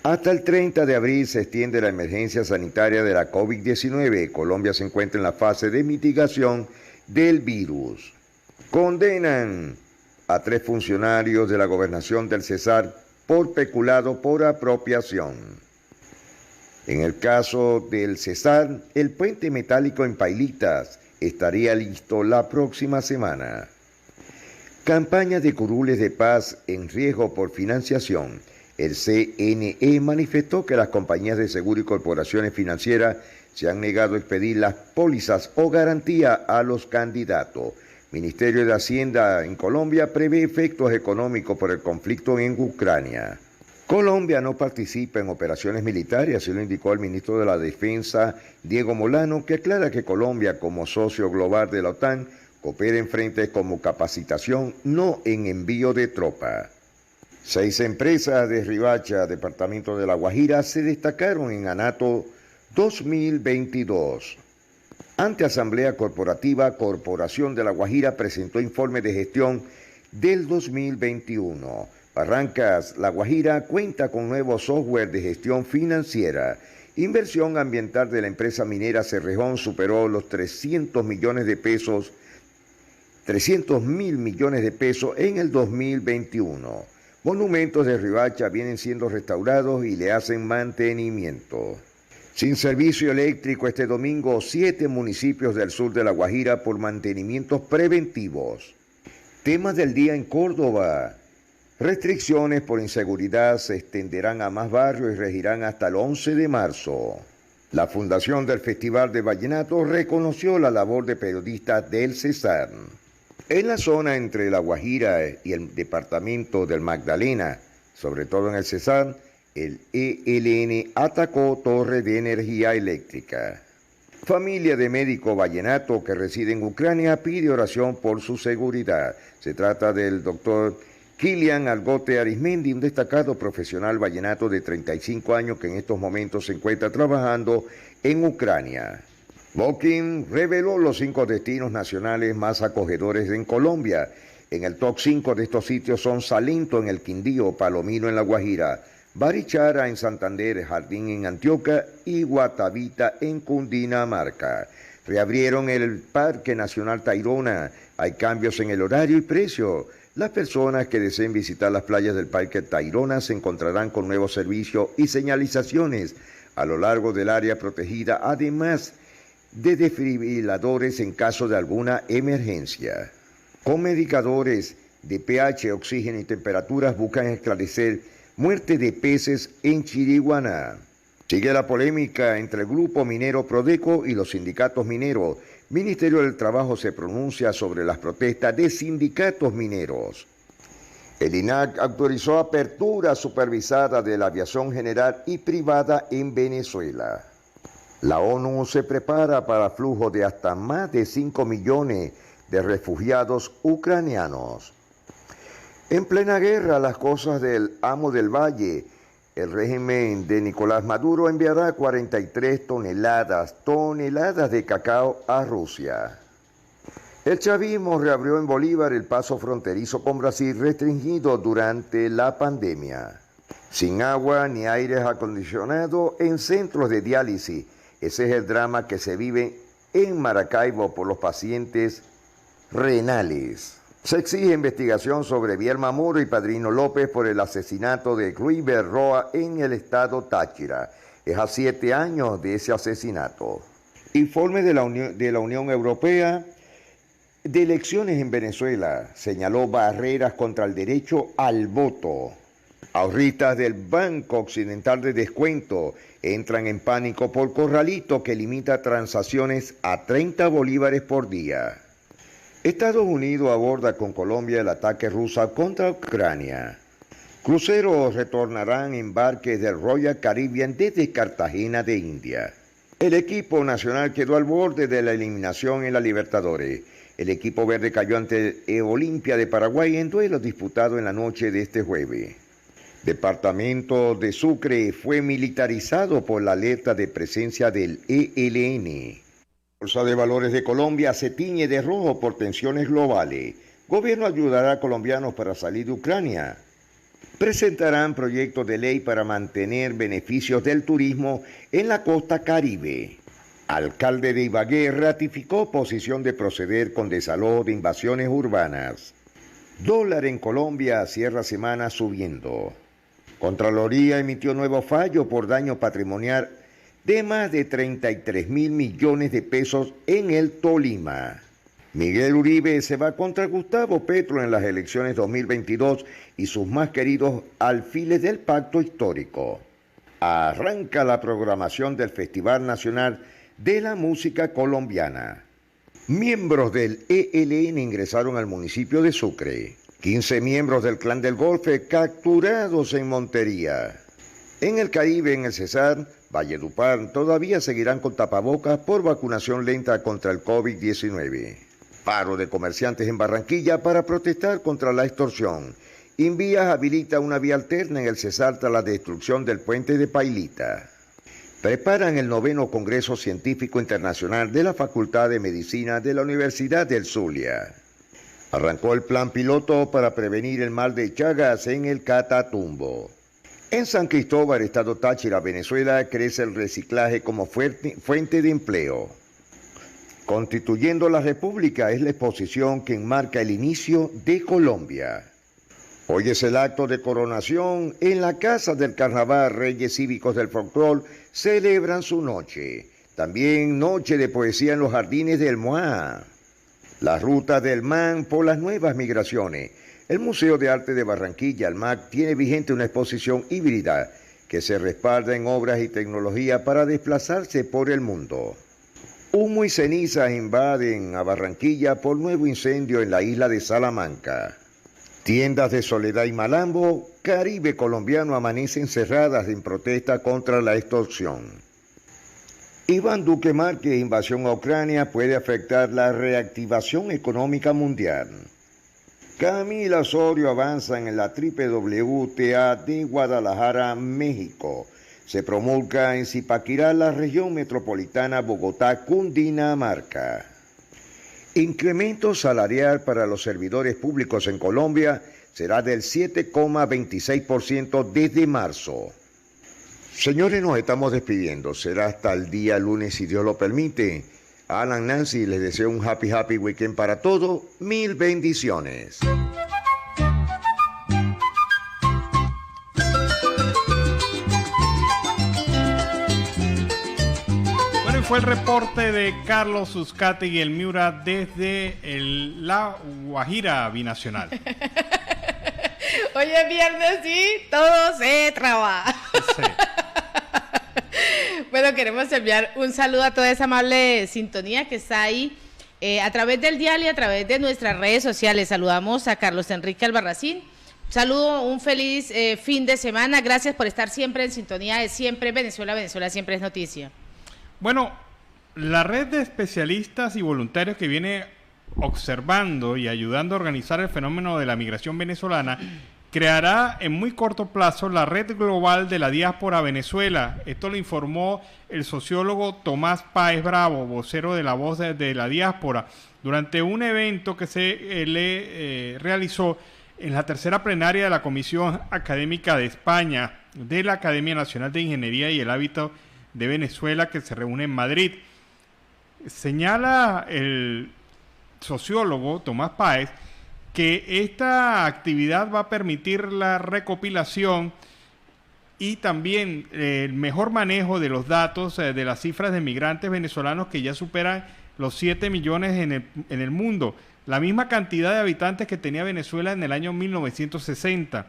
Hasta el 30 de abril se extiende la emergencia sanitaria de la COVID-19. Colombia se encuentra en la fase de mitigación del virus. Condenan a 3 funcionarios de la gobernación del Cesar por peculado por apropiación. En el caso del Cesar, el puente metálico en Pailitas estaría listo la próxima semana. Campaña de curules de paz en riesgo por financiación. El CNE manifestó que las compañías de seguro y corporaciones financieras se han negado a expedir las pólizas o garantía a los candidatos. Ministerio de Hacienda en Colombia prevé efectos económicos por el conflicto en Ucrania. Colombia no participa en operaciones militares, así lo indicó el ministro de la Defensa, Diego Molano, que aclara que Colombia, como socio global de la OTAN, coopera en frentes como capacitación, no en envío de tropas. 6 empresas de Riohacha, departamento de La Guajira, se destacaron en ANATO 2022. Ante Asamblea Corporativa, Corporación de La Guajira presentó informe de gestión del 2021. Barrancas, La Guajira cuenta con nuevo software de gestión financiera. Inversión ambiental de la empresa minera Cerrejón superó los 300 mil millones de pesos en el 2021. Monumentos de Riohacha vienen siendo restaurados y le hacen mantenimiento. Sin servicio eléctrico este domingo, 7 municipios del sur de La Guajira por mantenimientos preventivos. Temas del día en Córdoba. Restricciones por inseguridad se extenderán a más barrios y regirán hasta el 11 de marzo. La Fundación del Festival de Vallenato reconoció la labor de periodistas del Cesar. En la zona entre La Guajira y el departamento del Magdalena, sobre todo en el Cesar, el ELN atacó torre de energía eléctrica. Familia de médico vallenato que reside en Ucrania pide oración por su seguridad. Se trata del doctor Kilian Algote Arismendi, un destacado profesional vallenato de 35 años que en estos momentos se encuentra trabajando en Ucrania. Booking reveló los 5 destinos nacionales más acogedores en Colombia. En el top 5 de estos sitios son Salento en el Quindío, Palomino en La Guajira, Barichara en Santander, Jardín en Antioquia y Guatavita en Cundinamarca. Reabrieron el Parque Nacional Tayrona. Hay cambios en el horario y precio. Las personas que deseen visitar las playas del Parque Tayrona se encontrarán con nuevos servicios y señalizaciones a lo largo del área protegida, además de desfibriladores en caso de alguna emergencia. Con medicadores de pH, oxígeno y temperaturas buscan esclarecer muerte de peces en Chiriguaná. Sigue la polémica entre el grupo minero Prodeco y los sindicatos mineros. Ministerio del Trabajo se pronuncia sobre las protestas de sindicatos mineros. El INAC autorizó apertura supervisada de la aviación general y privada en Venezuela. La ONU se prepara para flujo de hasta más de 5 millones de refugiados ucranianos. En plena guerra, las cosas del amo del valle. El régimen de Nicolás Maduro enviará 43 toneladas de cacao a Rusia. El chavismo reabrió en Bolívar el paso fronterizo con Brasil restringido durante la pandemia. Sin agua ni aire acondicionado en centros de diálisis. Ese es el drama que se vive en Maracaibo por los pacientes renales. Se exige investigación sobre Bielma Moro y Padrino López por el asesinato de Ruiber Roa en el estado Táchira. Es a 7 años de ese asesinato. Informe de la Unión Europea de elecciones en Venezuela señaló barreras contra el derecho al voto. Ahorristas del Banco Occidental de Descuento entran en pánico por corralito que limita transacciones a 30 bolívares por día. Estados Unidos aborda con Colombia el ataque ruso contra Ucrania. Cruceros retornarán embarques del Royal Caribbean desde Cartagena de India. El equipo nacional quedó al borde de la eliminación en la Libertadores. El equipo verde cayó ante el Olimpia de Paraguay en duelo disputado en la noche de este jueves. Departamento de Sucre fue militarizado por la alerta de presencia del ELN. Bolsa de Valores de Colombia se tiñe de rojo por tensiones globales. Gobierno ayudará a colombianos para salir de Ucrania. Presentarán proyectos de ley para mantener beneficios del turismo en la costa caribe. Alcalde de Ibagué ratificó posición de proceder con desalojo de invasiones urbanas. Dólar en Colombia cierra semana subiendo. Contraloría emitió nuevo fallo por daño patrimonial de más de 33.000 millones de pesos en el Tolima. Miguel Uribe se va contra Gustavo Petro en las elecciones 2022 y sus más queridos alfiles del pacto histórico. Arranca la programación del Festival Nacional de la Música Colombiana. Miembros del ELN ingresaron al municipio de Sucre. 15 miembros del Clan del Golfe capturados en Montería. En el Caribe, en el Cesar, Valledupar, todavía seguirán con tapabocas por vacunación lenta contra el COVID-19. Paro de comerciantes en Barranquilla para protestar contra la extorsión. Invías habilita una vía alterna en el Cesar tras la destrucción del puente de Pailita. Preparan el 9º Congreso Científico Internacional de la Facultad de Medicina de la Universidad del Zulia. Arrancó el plan piloto para prevenir el mal de Chagas en el Catatumbo. En San Cristóbal, estado Táchira, Venezuela, crece el reciclaje como fuente de empleo. Constituyendo la República es la exposición que enmarca el inicio de Colombia. Hoy es el acto de coronación en la Casa del Carnaval. Reyes cívicos del folclore celebran su noche. También noche de poesía en los jardines del MOA. La ruta del MAN por las nuevas migraciones. El Museo de Arte de Barranquilla, el MAC, tiene vigente una exposición híbrida que se respalda en obras y tecnología para desplazarse por el mundo. Humo y cenizas invaden a Barranquilla por nuevo incendio en la isla de Salamanca. Tiendas de Soledad y Malambo, Caribe colombiano, amanecen cerradas en protesta contra la extorsión. Iván Duque Márquez, invasión a Ucrania puede afectar la reactivación económica mundial. Camila Osorio avanza en la WTA de Guadalajara, México. se promulga en Zipaquirá, la región metropolitana Bogotá, Cundinamarca. Incremento salarial para los servidores públicos en Colombia será del 7,26% desde marzo. Señores, nos estamos despidiendo. Será hasta el día lunes, si Dios lo permite. Alan, Nancy, les deseo un happy weekend para todos. Mil bendiciones. Fue el reporte de Carlos Uzcategui, el Miura, desde La Guajira binacional. Hoy es viernes y todo se traba. Sí. Bueno, queremos enviar un saludo a toda esa amable sintonía que está ahí a través del dial y a través de nuestras redes sociales. Saludamos a Carlos Enrique Albarracín. Saludo, un feliz fin de semana. Gracias por estar siempre en sintonía de Siempre Venezuela. Venezuela siempre es noticia. Bueno, la red de especialistas y voluntarios que viene observando y ayudando a organizar el fenómeno de la migración venezolana creará en muy corto plazo la Red Global de la Diáspora Venezuela. Esto lo informó el sociólogo Tomás Páez Bravo, vocero de la Voz de la Diáspora, durante un evento que se le realizó en la tercera plenaria de la Comisión Académica de España de la Academia Nacional de Ingeniería y el Hábito de Venezuela, que se reúne en Madrid. Señala el sociólogo Tomás Páez que esta actividad va a permitir la recopilación y también el mejor manejo de los datos de las cifras de migrantes venezolanos que ya superan los 7 millones en el mundo, la misma cantidad de habitantes que tenía Venezuela en el año 1960.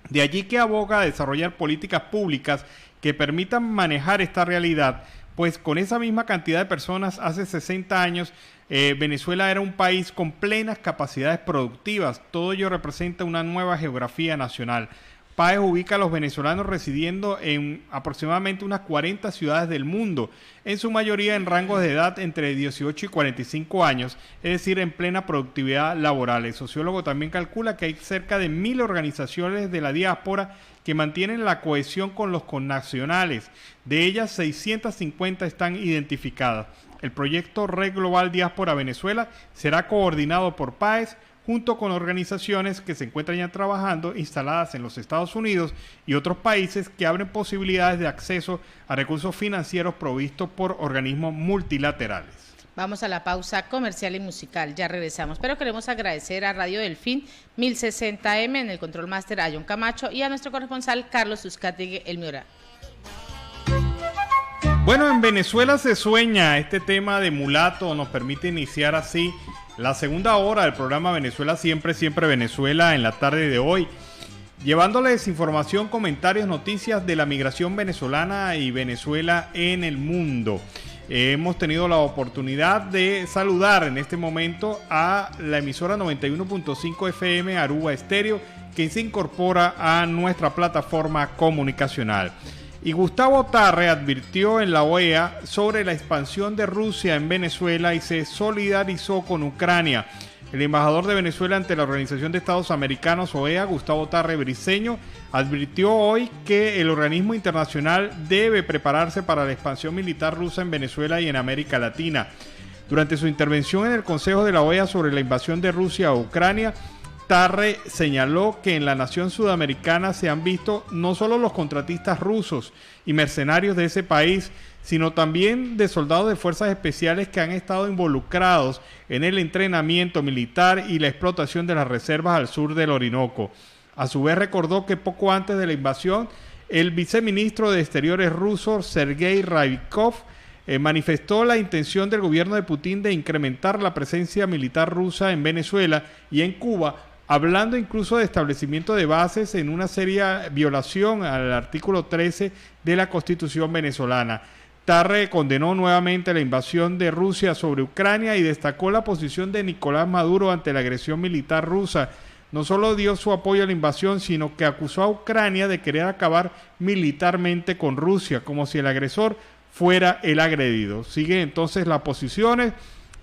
De allí que aboga a desarrollar políticas públicas que permitan manejar esta realidad, pues con esa misma cantidad de personas hace 60 años Venezuela era un país con plenas capacidades productivas. Todo ello representa una nueva geografía nacional. Páez ubica a los venezolanos residiendo en aproximadamente unas 40 ciudades del mundo, en su mayoría en rangos de edad entre 18 y 45 años, es decir, en plena productividad laboral. El sociólogo también calcula que hay cerca de 1.000 organizaciones de la diáspora que mantienen la cohesión con los connacionales. De ellas, 650 están identificadas. El proyecto Red Global Diáspora Venezuela será coordinado por Páez, junto con organizaciones que se encuentran ya trabajando instaladas en los Estados Unidos y otros países que abren posibilidades de acceso a recursos financieros provistos por organismos multilaterales. Vamos a la pausa comercial y musical, ya regresamos, pero queremos agradecer a Radio Delfín 1060M en el Control Master a John Camacho y a nuestro corresponsal Carlos Uzcategui, el Miura. Bueno, en Venezuela se sueña. Este tema de mulato nos permite iniciar así la segunda hora del programa Venezuela Siempre, Siempre Venezuela en la tarde de hoy, llevándoles información, comentarios, noticias de la migración venezolana y Venezuela en el mundo. Hemos tenido la oportunidad de saludar en este momento a la emisora 91.5 FM Aruba Estéreo, que se incorpora a nuestra plataforma comunicacional. Y Gustavo Tarre advirtió en la OEA sobre la expansión de Rusia en Venezuela y se solidarizó con Ucrania. El embajador de Venezuela ante la Organización de Estados Americanos, OEA, Gustavo Tarre Briceño, advirtió hoy que el organismo internacional debe prepararse para la expansión militar rusa en Venezuela y en América Latina. Durante su intervención en el Consejo de la OEA sobre la invasión de Rusia a Ucrania, Tarre señaló que en la nación sudamericana se han visto no solo los contratistas rusos y mercenarios de ese país, sino también de soldados de fuerzas especiales que han estado involucrados en el entrenamiento militar y la explotación de las reservas al sur del Orinoco. A su vez recordó que poco antes de la invasión, el viceministro de Exteriores ruso, Sergei Ryabkov, manifestó la intención del gobierno de Putin de incrementar la presencia militar rusa en Venezuela y en Cuba, hablando incluso de establecimiento de bases en una seria violación al artículo 13 de la Constitución venezolana. Tarre condenó nuevamente la invasión de Rusia sobre Ucrania y destacó la posición de Nicolás Maduro ante la agresión militar rusa. No solo dio su apoyo a la invasión, sino que acusó a Ucrania de querer acabar militarmente con Rusia, como si el agresor fuera el agredido. Siguen entonces las posiciones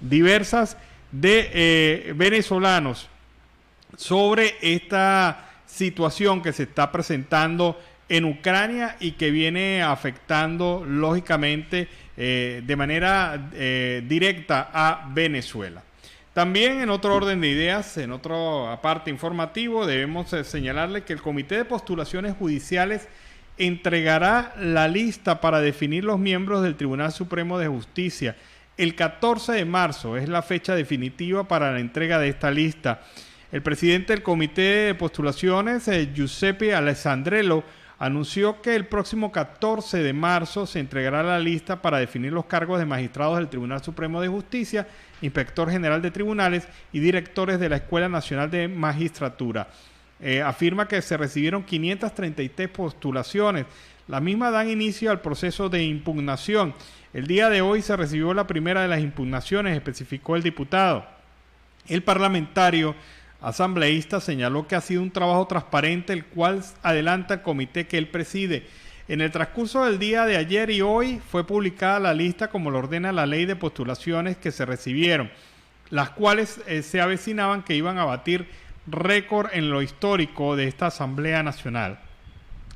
diversas de venezolanos sobre esta situación que se está presentando en Ucrania y que viene afectando lógicamente de manera directa a Venezuela. También en otro orden de ideas, en otro aparte informativo, debemos señalarle que el Comité de Postulaciones Judiciales entregará la lista para definir los miembros del Tribunal Supremo de Justicia. El 14 de marzo es la fecha definitiva para la entrega de esta lista. El presidente del Comité de Postulaciones, Giuseppe Alessandrello, anunció que el próximo 14 de marzo se entregará la lista para definir los cargos de magistrados del Tribunal Supremo de Justicia, inspector general de tribunales y directores de la Escuela Nacional de Magistratura. Afirma que se recibieron 533 postulaciones. Las mismas dan inicio al proceso de impugnación. El día de hoy se recibió la primera de las impugnaciones, especificó el diputado. El parlamentario asambleísta señaló que ha sido un trabajo transparente, el cual adelanta el comité que él preside. En el transcurso del día de ayer y hoy fue publicada la lista como lo ordena la ley de postulaciones que se recibieron, las cuales se avecinaban que iban a batir récord en lo histórico de esta Asamblea Nacional.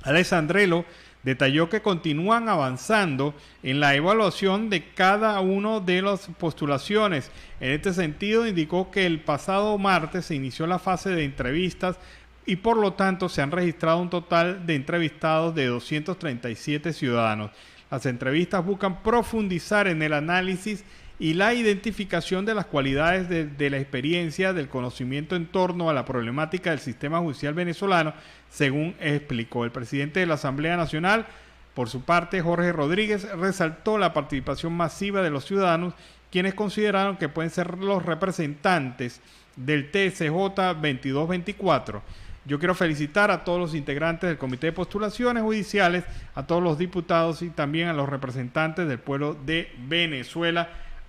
Alessandrello detalló que continúan avanzando en la evaluación de cada uno de las postulaciones. En este sentido, indicó que el pasado martes se inició la fase de entrevistas y por lo tanto se han registrado un total de entrevistados de 237 ciudadanos. Las entrevistas buscan profundizar en el análisis y la identificación de las cualidades de la experiencia, del conocimiento en torno a la problemática del sistema judicial venezolano, según explicó. El presidente de la Asamblea Nacional, por su parte, Jorge Rodríguez, resaltó la participación masiva de los ciudadanos, quienes consideraron que pueden ser los representantes del TSJ 2224. Yo quiero felicitar a todos los integrantes del Comité de Postulaciones Judiciales, a todos los diputados y también a los representantes del pueblo de Venezuela,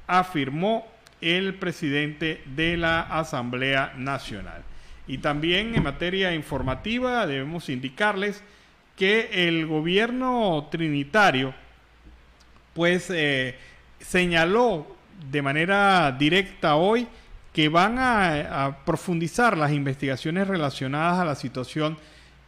afirmó el presidente de la Asamblea Nacional. Y también en materia informativa debemos indicarles que el gobierno trinitario pues señaló de manera directa hoy que van a profundizar las investigaciones relacionadas a la situación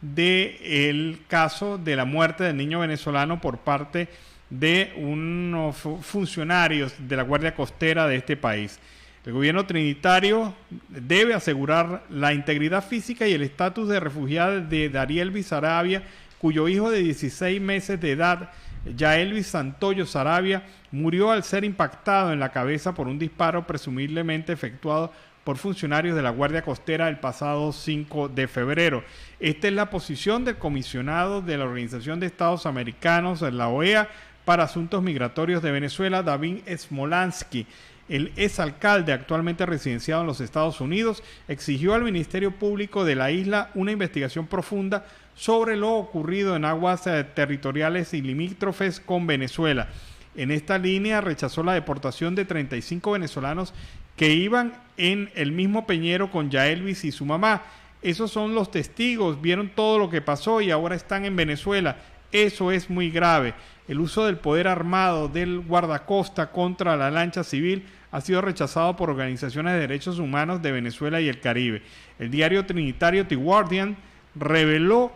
del caso de la muerte del niño venezolano por parte de unos funcionarios de la Guardia Costera de este país. El gobierno trinitario debe asegurar la integridad física y el estatus de refugiada de Darielvis Saravia, cuyo hijo de 16 meses de edad, Yaelvis Santoyo Saravia, murió al ser impactado en la cabeza por un disparo presumiblemente efectuado por funcionarios de la Guardia Costera el pasado 5 de febrero. Esta es la posición del comisionado de la Organización de Estados Americanos, la OEA, para Asuntos Migratorios de Venezuela, David Smolansky. El exalcalde, actualmente residenciado en los Estados Unidos, exigió al Ministerio Público de la isla una investigación profunda sobre lo ocurrido en aguas territoriales y limítrofes con Venezuela. En esta línea rechazó la deportación de 35 venezolanos que iban en el mismo peñero con Yaelvis y su mamá. Esos son los testigos, vieron todo lo que pasó y ahora están en Venezuela. Eso es muy grave. El uso del poder armado del guardacosta contra la lancha civil ha sido rechazado por organizaciones de derechos humanos de Venezuela y el Caribe. El diario trinitario The Guardian reveló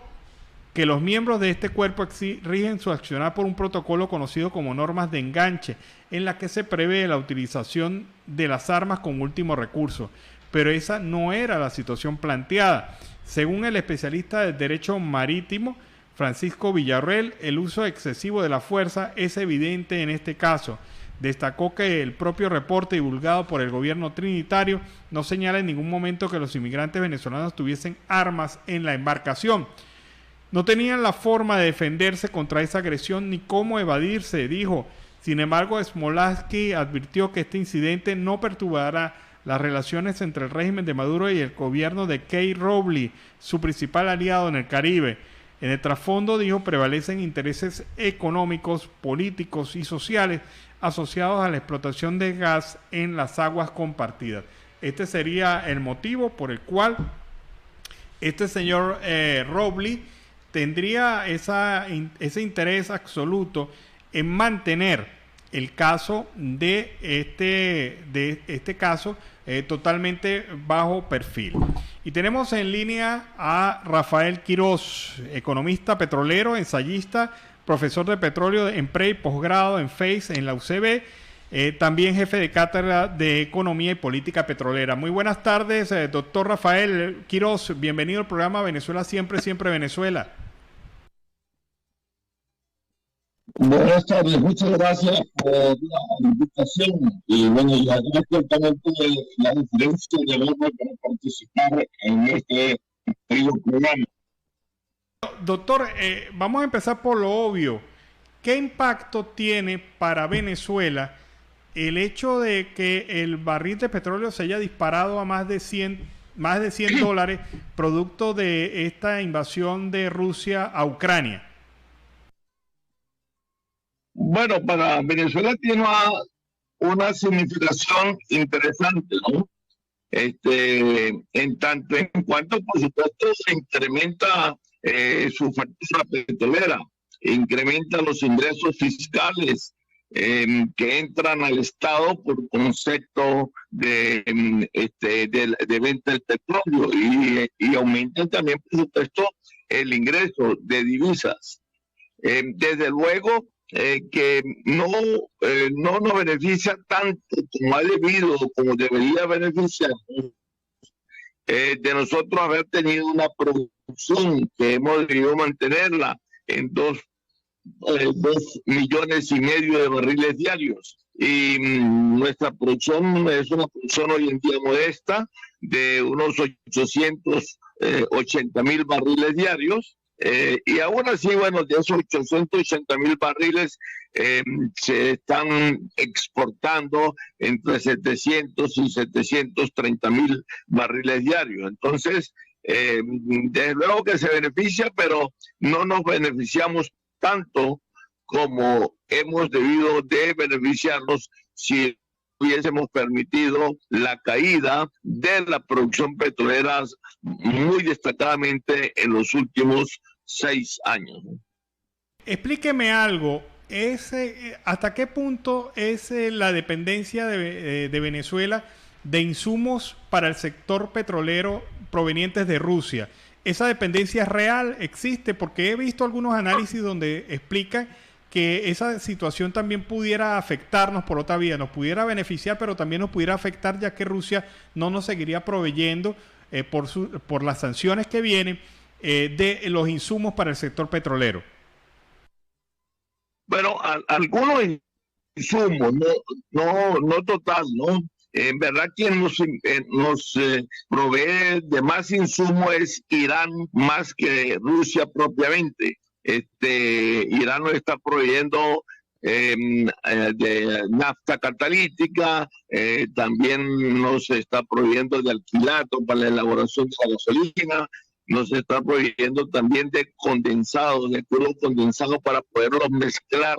que los miembros de este cuerpo rigen su accionar por un protocolo conocido como normas de enganche, en la que se prevé la utilización de las armas como último recurso. Pero esa no era la situación planteada. Según el especialista del derecho marítimo, Francisco Villarreal, el uso excesivo de la fuerza es evidente en este caso. Destacó que el propio reporte divulgado por el gobierno trinitario no señala en ningún momento que los inmigrantes venezolanos tuviesen armas en la embarcación. No tenían la forma de defenderse contra esa agresión ni cómo evadirse, dijo. Sin embargo, Smolansky advirtió que este incidente no perturbará las relaciones entre el régimen de Maduro y el gobierno de Keith Robley, su principal aliado en el Caribe. En el trasfondo, dijo, prevalecen intereses económicos, políticos y sociales asociados a la explotación de gas en las aguas compartidas. Este sería el motivo por el cual este señor Robley tendría ese interés absoluto en mantener el caso de este caso totalmente bajo perfil. Y tenemos en línea a Rafael Quiroz, economista petrolero, ensayista, profesor de petróleo en pre y posgrado en FACE en la UCB, también jefe de cátedra de Economía y Política Petrolera. Muy buenas tardes, doctor Rafael Quiroz. Bienvenido al programa Venezuela Siempre, Siempre Venezuela. Buenas tardes, muchas gracias por la invitación. Y bueno, ya ciertamente la diferencia de verme para participar en este programa. Doctor, vamos a empezar por lo obvio. ¿Qué impacto tiene para Venezuela el hecho de que el barril de petróleo se haya disparado a más de 100 dólares producto de esta invasión de Rusia a Ucrania? Bueno, para Venezuela tiene una significación interesante, ¿no? En tanto en cuanto, por supuesto, se incrementa su factura petrolera, incrementa los ingresos fiscales que entran al Estado por concepto de venta del petróleo y aumentan también, por supuesto, el ingreso de divisas. Desde luego que no nos beneficia tanto como ha debido, como debería beneficiarnos, de nosotros haber tenido una producción que hemos debido mantenerla en 2,5 millones de barriles diarios. Y nuestra producción es una producción hoy en día modesta de unos 880,000 barriles diarios. Y aún así, bueno, de esos 880,000 barriles se están exportando entre 700 y 730,000 barriles diarios. Entonces, desde luego que se beneficia, pero no nos beneficiamos tanto como hemos debido de beneficiarnos si hubiésemos permitido la caída de la producción petrolera muy destacadamente en los últimos 6 años. Explíqueme algo. ¿Hasta qué punto es la dependencia de Venezuela de insumos para el sector petrolero provenientes de Rusia? ¿Esa dependencia es real? ¿Existe? Porque he visto algunos análisis donde explican que esa situación también pudiera afectarnos por otra vía, nos pudiera beneficiar, pero también nos pudiera afectar, ya que Rusia no nos seguiría proveyendo por las sanciones que vienen de los insumos para el sector petrolero. Bueno, algunos insumos, no total, ¿no? En verdad quien nos provee de más insumo es Irán más que Rusia propiamente. Irán nos está proveyendo de nafta catalítica, también nos está proveyendo de alquilato para la elaboración de la gasolina, nos está proveyendo también de condensado, de crudo condensado para poderlos mezclar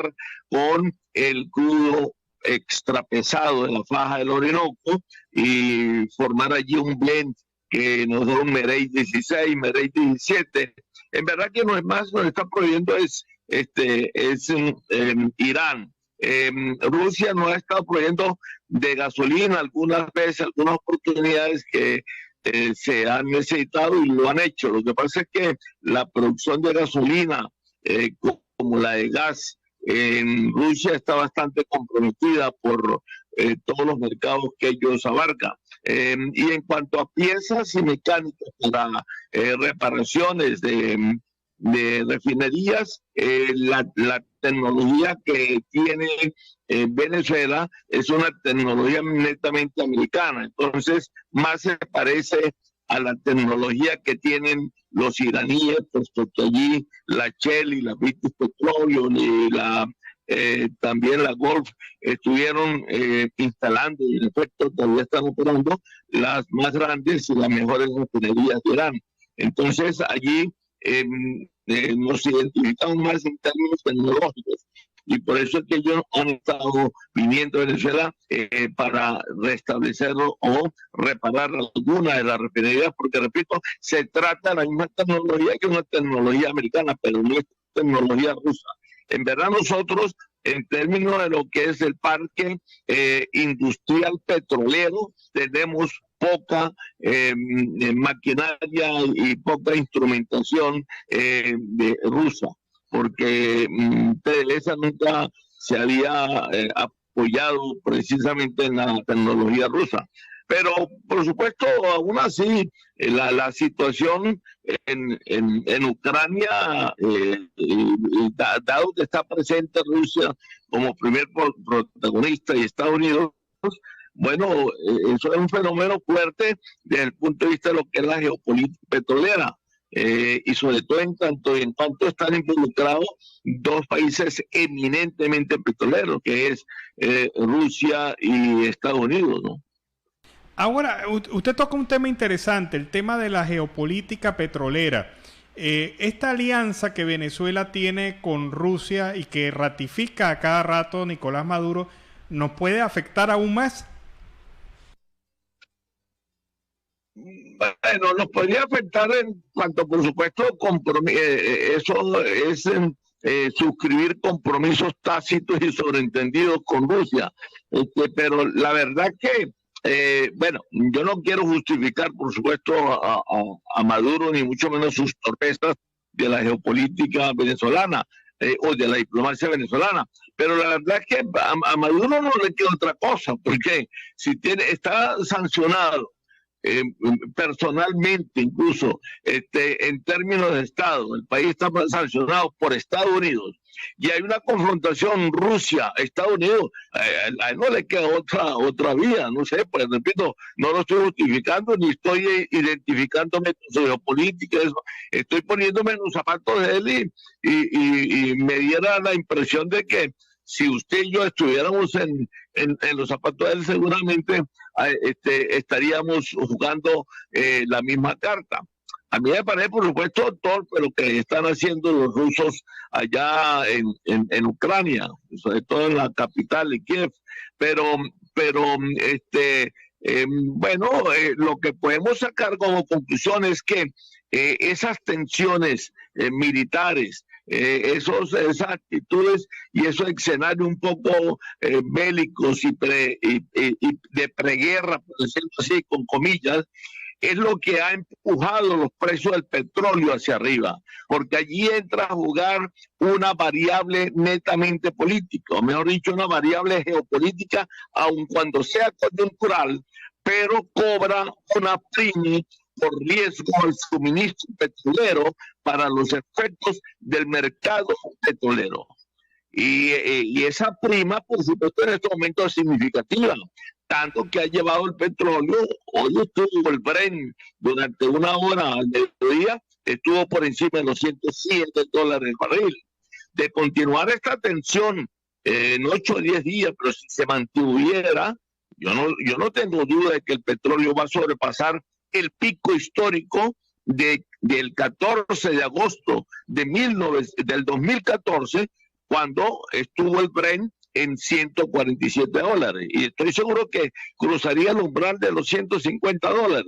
con el crudo extra pesado de la faja del Orinoco y formar allí un blend que nos da un Merey 16, Merey 17. En verdad que no es más, nos está proveyendo es Irán. Rusia nos ha estado proveyendo de gasolina algunas veces, algunas oportunidades que se han necesitado y lo han hecho. Lo que pasa es que la producción de gasolina, como la de gas, en Rusia está bastante comprometida por todos los mercados que ellos abarcan. Y en cuanto a piezas y mecánicas para reparaciones de refinerías, la tecnología que tiene Venezuela es una tecnología netamente americana. Entonces, más se parece a la tecnología que tienen los iraníes, puesto que allí la Shell y la British Petroleum y también la Gulf estuvieron instalando y en efecto todavía están operando las más grandes y las mejores refinerías de Irán. Entonces allí nos identificamos más en términos tecnológicos y por eso es que ellos han estado viniendo a Venezuela para restablecerlo o reparar alguna de las refinerías, porque repito, se trata de la misma tecnología que una tecnología americana, pero no es tecnología rusa. En verdad nosotros, en términos de lo que es el parque industrial petrolero, tenemos poca maquinaria y poca instrumentación de rusa, porque PDVSA nunca se había apoyado precisamente en la tecnología rusa. Pero, por supuesto, aún así, la situación en Ucrania, dado que está presente Rusia como primer protagonista y Estados Unidos, bueno, eso es un fenómeno fuerte desde el punto de vista de lo que es la geopolítica petrolera. Y sobre todo en cuanto están involucrados dos países eminentemente petroleros, que es Rusia y Estados Unidos, ¿no? Ahora, usted toca un tema interesante, el tema de la geopolítica petrolera. Esta alianza que Venezuela tiene con Rusia y que ratifica a cada rato Nicolás Maduro, ¿nos puede afectar aún más? Bueno, nos podría afectar en cuanto, por supuesto, eso es suscribir compromisos tácitos y sobreentendidos con Rusia. Pero la verdad que bueno, yo no quiero justificar, por supuesto, a Maduro, ni mucho menos sus torpezas de la geopolítica venezolana o de la diplomacia venezolana. Pero la verdad es que a Maduro no le queda otra cosa, porque si está sancionado personalmente, incluso en términos de Estado, el país está sancionado por Estados Unidos, y hay una confrontación Rusia-Estados Unidos, a él no le queda otra vía, no sé, pues repito, no lo estoy justificando, ni estoy identificándome con su geopolítica, estoy poniéndome en los zapatos de él y me diera la impresión de que si usted y yo estuviéramos en los zapatos de él, seguramente estaríamos jugando la misma carta. A mí me parece, por supuesto, torpe lo que están haciendo los rusos allá en Ucrania, sobre todo en la capital, en Kiev. Pero bueno, lo que podemos sacar como conclusión es que esas tensiones militares, esas actitudes y esos escenarios un poco bélicos y de preguerra, por decirlo así, con comillas, es lo que ha empujado los precios del petróleo hacia arriba, porque allí entra a jugar una variable netamente política, o mejor dicho, una variable geopolítica, aun cuando sea coyuntural, pero cobra una prima por riesgo al suministro petrolero para los efectos del mercado petrolero. Y esa prima, por supuesto, en este momento es significativa, tanto que ha llevado el petróleo. Hoy estuvo el Brent durante una hora al mediodía, estuvo por encima de los $107 el barril. De continuar esta tensión en 8 o 10 días, pero si se mantuviera, yo no tengo duda de que el petróleo va a sobrepasar el pico histórico del 14 de agosto del 2014, cuando estuvo el Brent en $147. Y estoy seguro que cruzaría el umbral de los $150.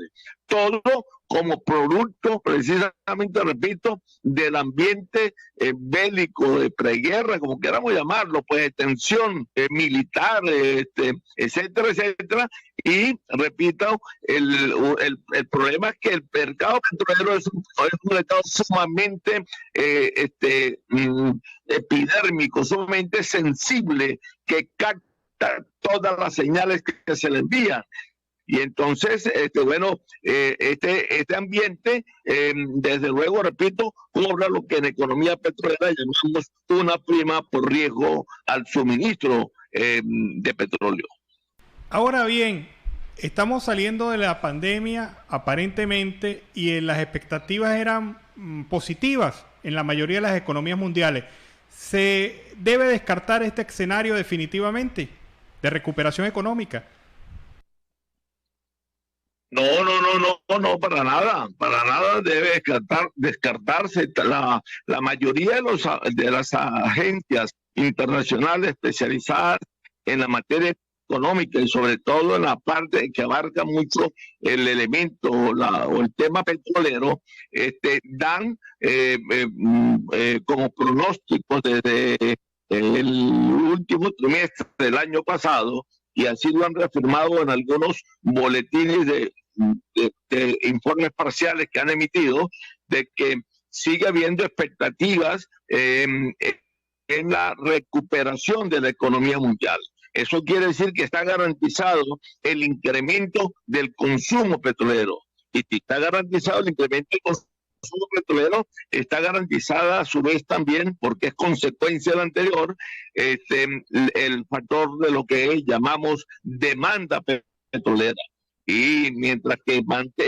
Todo como producto, precisamente, repito, del ambiente bélico, de preguerra, como queramos llamarlo, pues de tensión militar, etcétera, etcétera. Y, repito, el problema es que el mercado petrolero es un mercado sumamente epidérmico, sumamente sensible, que capta todas las señales que se le envían. Y entonces, bueno, este ambiente, desde luego, repito, cobra lo que en economía petrolera llamamos una prima por riesgo al suministro de petróleo. Ahora bien, estamos saliendo de la pandemia aparentemente y las expectativas eran positivas en la mayoría de las economías mundiales. ¿Se debe descartar este escenario definitivamente de recuperación económica? No, para nada debe descartarse. La mayoría de las agencias internacionales especializadas en la materia económica y sobre todo en la parte que abarca mucho el elemento o el tema petrolero, dan como pronósticos desde el último trimestre del año pasado y así lo han reafirmado en algunos boletines de informes parciales que han emitido, de que sigue habiendo expectativas en la recuperación de la economía mundial. Eso quiere decir que está garantizado el incremento del consumo petrolero. Y si está garantizado el incremento del consumo petrolero, está garantizada a su vez también, porque es consecuencia del anterior, el factor de lo que llamamos demanda petrolera. Y mientras que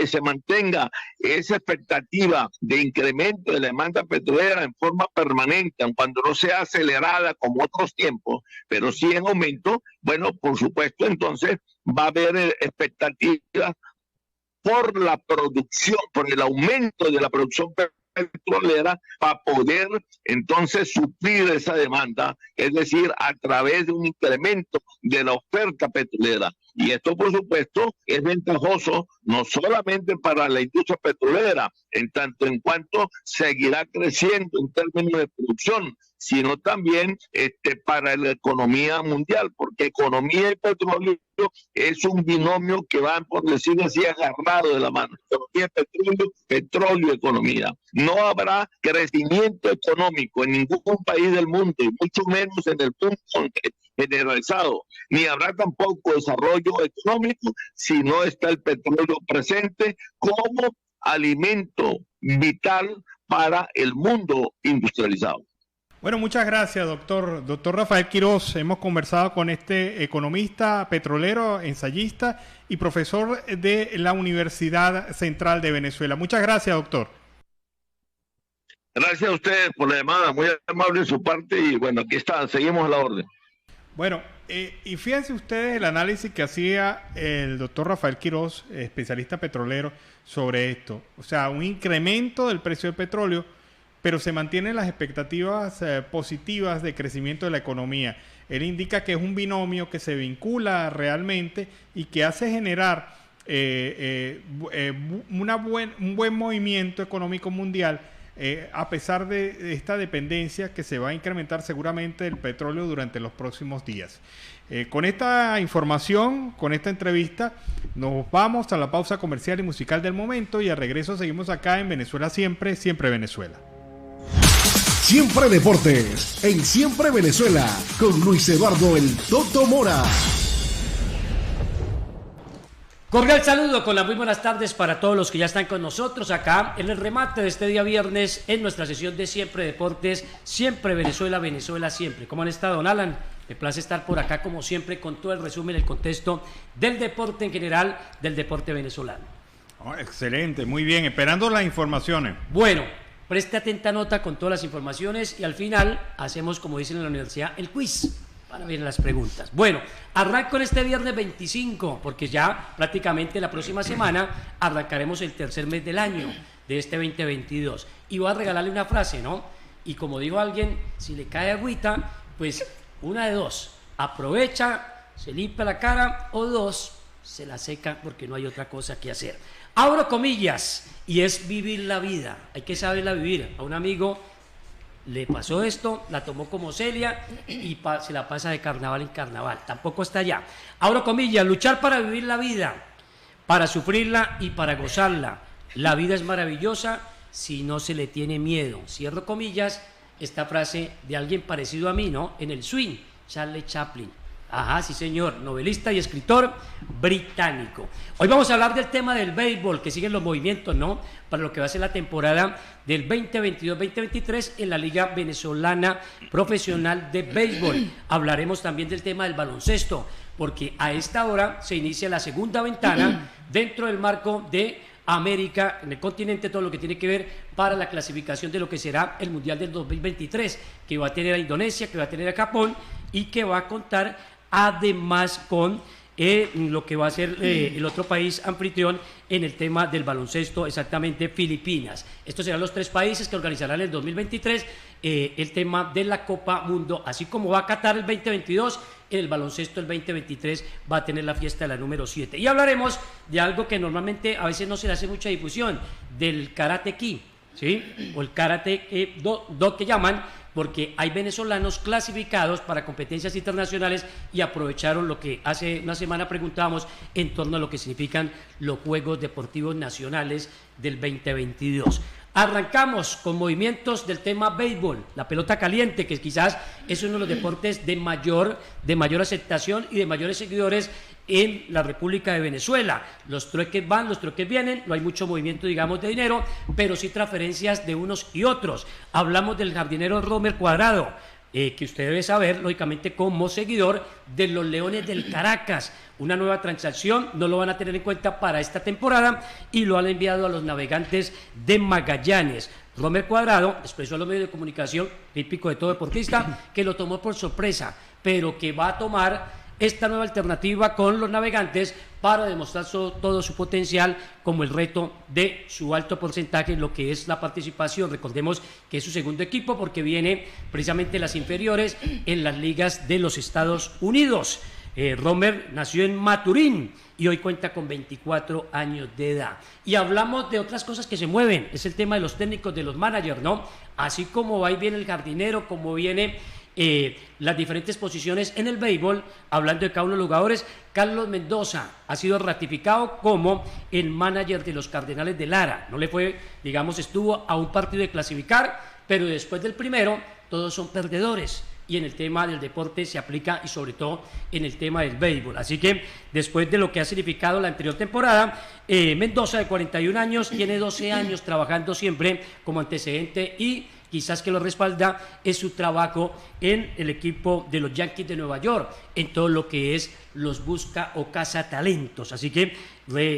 se mantenga esa expectativa de incremento de la demanda petrolera en forma permanente, cuando no sea acelerada como otros tiempos, pero sí en aumento, bueno, por supuesto, entonces va a haber expectativas por la producción, por el aumento de la producción petrolera para poder entonces suplir esa demanda, es decir, a través de un incremento de la oferta petrolera. Y esto, por supuesto, es ventajoso no solamente para la industria petrolera, en tanto en cuanto seguirá creciendo en términos de producción, sino también para la economía mundial, porque economía y petróleo es un binomio que van, por decirlo así, agarrado de la mano. Economía, petróleo, petróleo, economía. No habrá crecimiento económico en ningún país del mundo, y mucho menos en el mundo generalizado, ni habrá tampoco desarrollo económico si no está el petróleo presente como alimento vital para el mundo industrializado. Bueno, muchas gracias, doctor Rafael Quiroz. Hemos conversado con este economista, petrolero, ensayista y profesor de la Universidad Central de Venezuela. Muchas gracias, doctor. Gracias a ustedes por la llamada, muy amable de su parte, y bueno, aquí está, seguimos a la orden. Bueno, y fíjense ustedes el análisis que hacía el doctor Rafael Quiroz, especialista petrolero, sobre esto. O sea, un incremento del precio del petróleo, pero se mantienen las expectativas positivas de crecimiento de la economía. Él indica que es un binomio que se vincula realmente y que hace generar un buen movimiento económico mundial, a pesar de esta dependencia que se va a incrementar seguramente del petróleo durante los próximos días. Con esta información, con esta entrevista, nos vamos a la pausa comercial y musical del momento, y al regreso seguimos acá en Venezuela Siempre, Siempre Venezuela. Siempre Deportes, en Siempre Venezuela, con Luis Eduardo El Toto Mora. Cordial saludo con las muy buenas tardes para todos los que ya están con nosotros acá en el remate de este día viernes en nuestra sesión de Siempre Deportes, Siempre Venezuela, Venezuela Siempre. ¿Cómo han estado, don Alan? Me place estar por acá como siempre con todo el resumen, el contexto del deporte en general, del deporte venezolano. Oh, excelente, muy bien, esperando las informaciones. Bueno, preste atenta nota con todas las informaciones y al final hacemos, como dicen en la universidad, el quiz. Para ver las preguntas. Bueno, arranco en este viernes 25, porque ya prácticamente la próxima semana arrancaremos el tercer mes del año de este 2022. Y voy a regalarle una frase, ¿no? Y como dijo alguien, si le cae agüita, pues una de dos. Aprovecha, se limpia la cara, o dos, se la seca porque no hay otra cosa que hacer. Abro comillas, y es vivir la vida. Hay que saberla vivir. A un amigo le pasó esto, la tomó como Celia y se la pasa de carnaval en carnaval. Tampoco está allá. Abro comillas, luchar para vivir la vida, para sufrirla y para gozarla. La vida es maravillosa si no se le tiene miedo. Cierro comillas, esta frase de alguien parecido a mí, ¿no? En el swing, Charlie Chaplin. Ajá, sí señor, novelista y escritor británico. Hoy vamos a hablar del tema del béisbol, que siguen los movimientos, ¿no? Para lo que va a ser la temporada del 2022-2023 en la Liga Venezolana Profesional de Béisbol. Hablaremos también del tema del baloncesto, porque a esta hora se inicia la segunda ventana dentro del marco de América, en el continente, todo lo que tiene que ver para la clasificación de lo que será el Mundial del 2023, que va a tener a Indonesia, que va a tener a Japón y que va a contar además con lo que va a ser el otro país anfitrión en el tema del baloncesto, exactamente Filipinas. Estos serán los tres países que organizarán en el 2023 el tema de la Copa Mundo, así como va a Qatar el 2022, en el baloncesto el 2023 va a tener la fiesta de la número 7. Y hablaremos de algo que normalmente a veces no se le hace mucha difusión, del Karate Ki, ¿sí? O el Karate Do que llaman, porque hay venezolanos clasificados para competencias internacionales y aprovecharon lo que hace una semana preguntábamos en torno a lo que significan los Juegos Deportivos Nacionales del 2022. Arrancamos con movimientos del tema béisbol, la pelota caliente, que quizás es uno de los deportes de mayor aceptación y de mayores seguidores en la República de Venezuela. Los trueques van, los trueques vienen, no hay mucho movimiento, digamos, de dinero, pero sí transferencias de unos y otros. Hablamos del jardinero Romer Cuadrado, que usted debe saber, lógicamente, como seguidor de los Leones del Caracas. Una nueva transacción, no lo van a tener en cuenta para esta temporada y lo han enviado a los Navegantes de Magallanes. Romer Cuadrado expresó a los medios de comunicación, típico de todo deportista, que lo tomó por sorpresa, pero que va a tomar esta nueva alternativa con los Navegantes para demostrar todo su potencial, como el reto de su alto porcentaje en lo que es la participación. Recordemos que es su segundo equipo porque viene precisamente las inferiores en las ligas de los Estados Unidos. Romer nació en Maturín y hoy cuenta con 24 años de edad. Y hablamos de otras cosas que se mueven, es el tema de los técnicos, de los managers, ¿no? Así como va y viene el jardinero, como viene las diferentes posiciones en el béisbol. Hablando de cada uno de los jugadores, Carlos Mendoza ha sido ratificado como el manager de los Cardenales de Lara. No le fue, digamos, estuvo a un partido de clasificar, pero después del primero todos son perdedores. Y en el tema del deporte se aplica, y sobre todo en el tema del béisbol. Así que después de lo que ha significado la anterior temporada, Mendoza, de 41 años, tiene 12 años trabajando siempre como antecedente, y quizás que lo respalda es su trabajo en el equipo de los Yankees de Nueva York, en todo lo que es los busca o caza talentos. Así que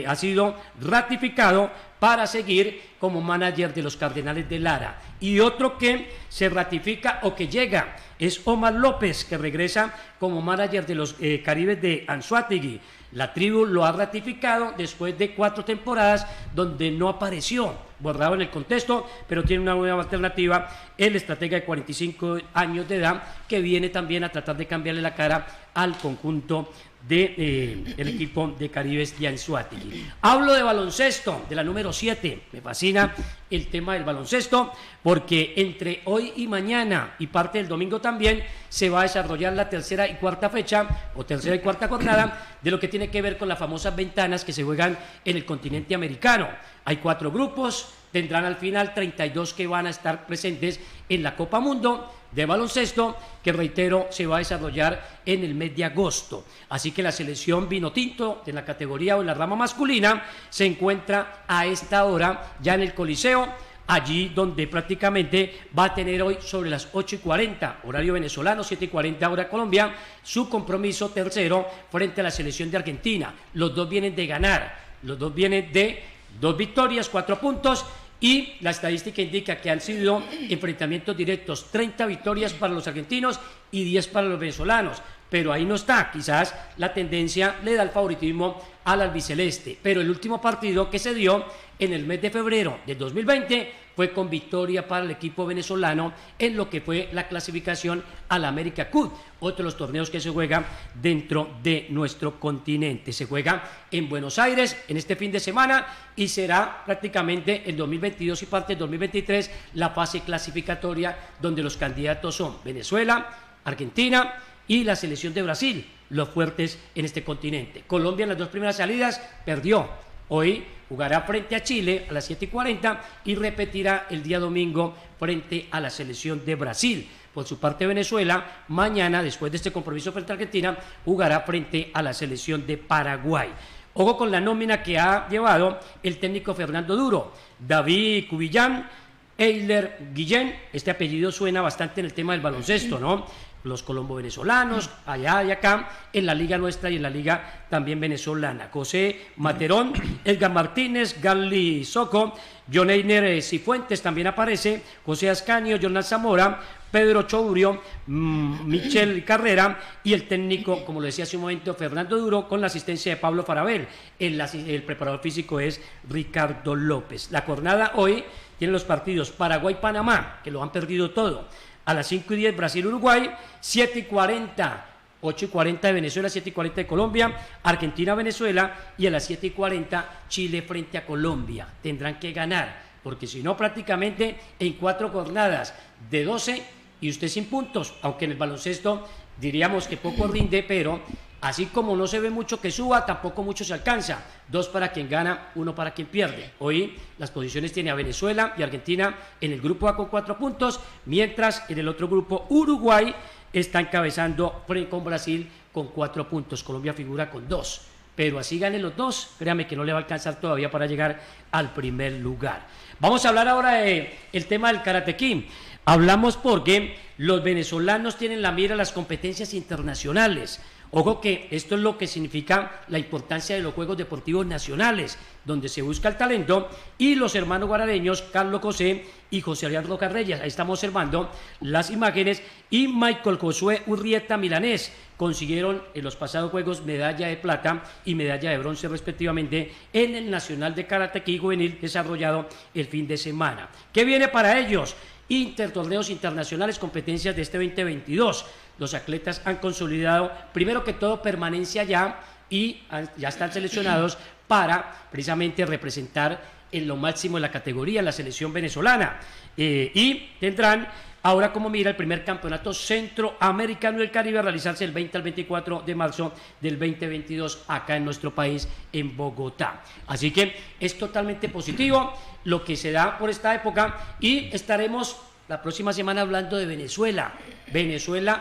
ha sido ratificado para seguir como manager de los Cardenales de Lara. Y otro que se ratifica o que llega es Omar López, que regresa como manager de los Caribes de Anzoátegui. La tribu lo ha ratificado después de 4 temporadas donde no apareció, borrado en el contexto, pero tiene una nueva alternativa, el estratega de 45 años de edad, que viene también a tratar de cambiarle la cara al conjunto del equipo de Caribes de Anzoátegui. Hablo de baloncesto, de la número 7. Me fascina el tema del baloncesto porque entre hoy y mañana y parte del domingo también se va a desarrollar la tercera y cuarta fecha o tercera y cuarta jornada de lo que tiene que ver con las famosas ventanas que se juegan en el continente americano. Hay 4 grupos, tendrán al final 32 que van a estar presentes en la Copa Mundo de baloncesto, que reitero, se va a desarrollar en el mes de agosto. Así que la selección vinotinto en la categoría o en la rama masculina se encuentra a esta hora ya en el Coliseo, allí donde prácticamente va a tener hoy sobre las 8:40, horario venezolano, 7:40 hora Colombia, su compromiso tercero frente a la selección de Argentina. Los dos vienen de ganar, los dos vienen de 2 victorias, 4 puntos, y la estadística indica que han sido enfrentamientos directos, 30 victorias para los argentinos y 10 para los venezolanos. Pero ahí no está, quizás la tendencia le da el favoritismo al albiceleste. Pero el último partido que se dio en el mes de febrero del 2020 fue con victoria para el equipo venezolano en lo que fue la clasificación a la América Cup, otro de los torneos que se juega dentro de nuestro continente. Se juega en Buenos Aires en este fin de semana y será prácticamente el 2022 y parte del 2023 la fase clasificatoria, donde los candidatos son Venezuela, Argentina y la selección de Brasil, los fuertes en este continente. Colombia en las 2 primeras salidas perdió. Hoy jugará frente a Chile a las 7:40 y repetirá el día domingo frente a la selección de Brasil. Por su parte, Venezuela mañana, después de este compromiso frente a Argentina, jugará frente a la selección de Paraguay. Ojo con la nómina que ha llevado el técnico Fernando Duro. David Cubillán, Eiler Guillén, este apellido suena bastante en el tema del baloncesto, ¿no? Los colombo-venezolanos, allá y acá, en la liga nuestra y en la liga también venezolana. José Materón, Edgar Martínez, Garly Soco, John Einer Cifuentes también aparece, José Ascanio, Jonás Zamora, Pedro Chourio, Michel Carrera y el técnico, como lo decía hace un momento, Fernando Duro, con la asistencia de Pablo Farabel. El preparador físico es Ricardo López. La jornada hoy tiene los partidos Paraguay-Panamá, que lo han perdido todo. A las 5:10 Brasil-Uruguay, 7:40, 8:40 de Venezuela, 7:40 de Colombia, Argentina-Venezuela, y a las 7:40 Chile frente a Colombia. Tendrán que ganar, porque si no prácticamente en 4 jornadas de 12 y usted sin puntos, aunque en el baloncesto diríamos que poco rinde, pero así como no se ve mucho que suba, tampoco mucho se alcanza. 2 para quien gana, 1 para quien pierde. Hoy las posiciones tiene a Venezuela y Argentina en el grupo A con 4 puntos, mientras en el otro grupo Uruguay está encabezando con Brasil con 4 puntos. Colombia figura con 2. Pero así ganen los 2, créame que no le va a alcanzar todavía para llegar al primer lugar. Vamos a hablar ahora del tema del Karate Kid. Hablamos porque los venezolanos tienen la mira a las competencias internacionales. Ojo que esto es lo que significa la importancia de los Juegos Deportivos Nacionales, donde se busca el talento, y los hermanos guarareños Carlos José y José Alejandro Carrellas, ahí estamos observando las imágenes, y Michael Josué Urrieta Milanés consiguieron en los pasados Juegos medalla de plata y medalla de bronce respectivamente en el Nacional de Karate Kid Juvenil desarrollado el fin de semana. ¿Qué viene para ellos? Intertorneos internacionales, competencias de este 2022. Los atletas han consolidado, primero que todo, permanencia ya y ya están seleccionados para precisamente representar en lo máximo de la categoría, la selección venezolana. Y tendrán ahora como mira el primer campeonato centroamericano del Caribe a realizarse el 20 al 24 de marzo del 2022 acá en nuestro país, en Bogotá. Así que es totalmente positivo lo que se da por esta época, y estaremos la próxima semana hablando de Venezuela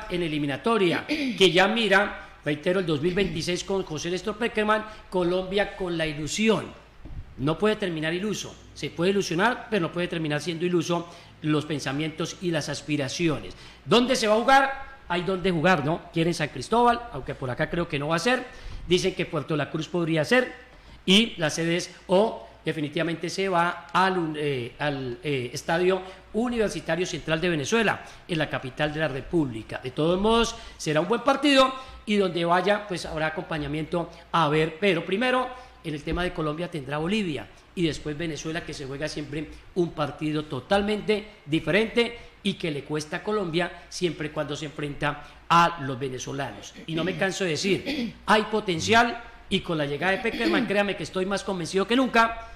en eliminatoria, que ya mira, reitero, el 2026 con José Néstor Peckerman, Colombia con la ilusión. No puede terminar iluso, se puede ilusionar, pero no puede terminar siendo iluso los pensamientos y las aspiraciones. ¿Dónde se va a jugar? Hay donde jugar, ¿no? Quieren San Cristóbal, aunque por acá creo que no va a ser. Dicen que Puerto La Cruz podría ser, y las sedes definitivamente se va al Estadio Universitario Central de Venezuela, en la capital de la República. De todos modos, será un buen partido, y donde vaya, pues habrá acompañamiento a ver. Pero primero, en el tema de Colombia tendrá Bolivia, y después Venezuela, que se juega siempre un partido totalmente diferente y que le cuesta a Colombia siempre cuando se enfrenta a los venezolanos. Y no me canso de decir, hay potencial, y con la llegada de Peckerman, créame que estoy más convencido que nunca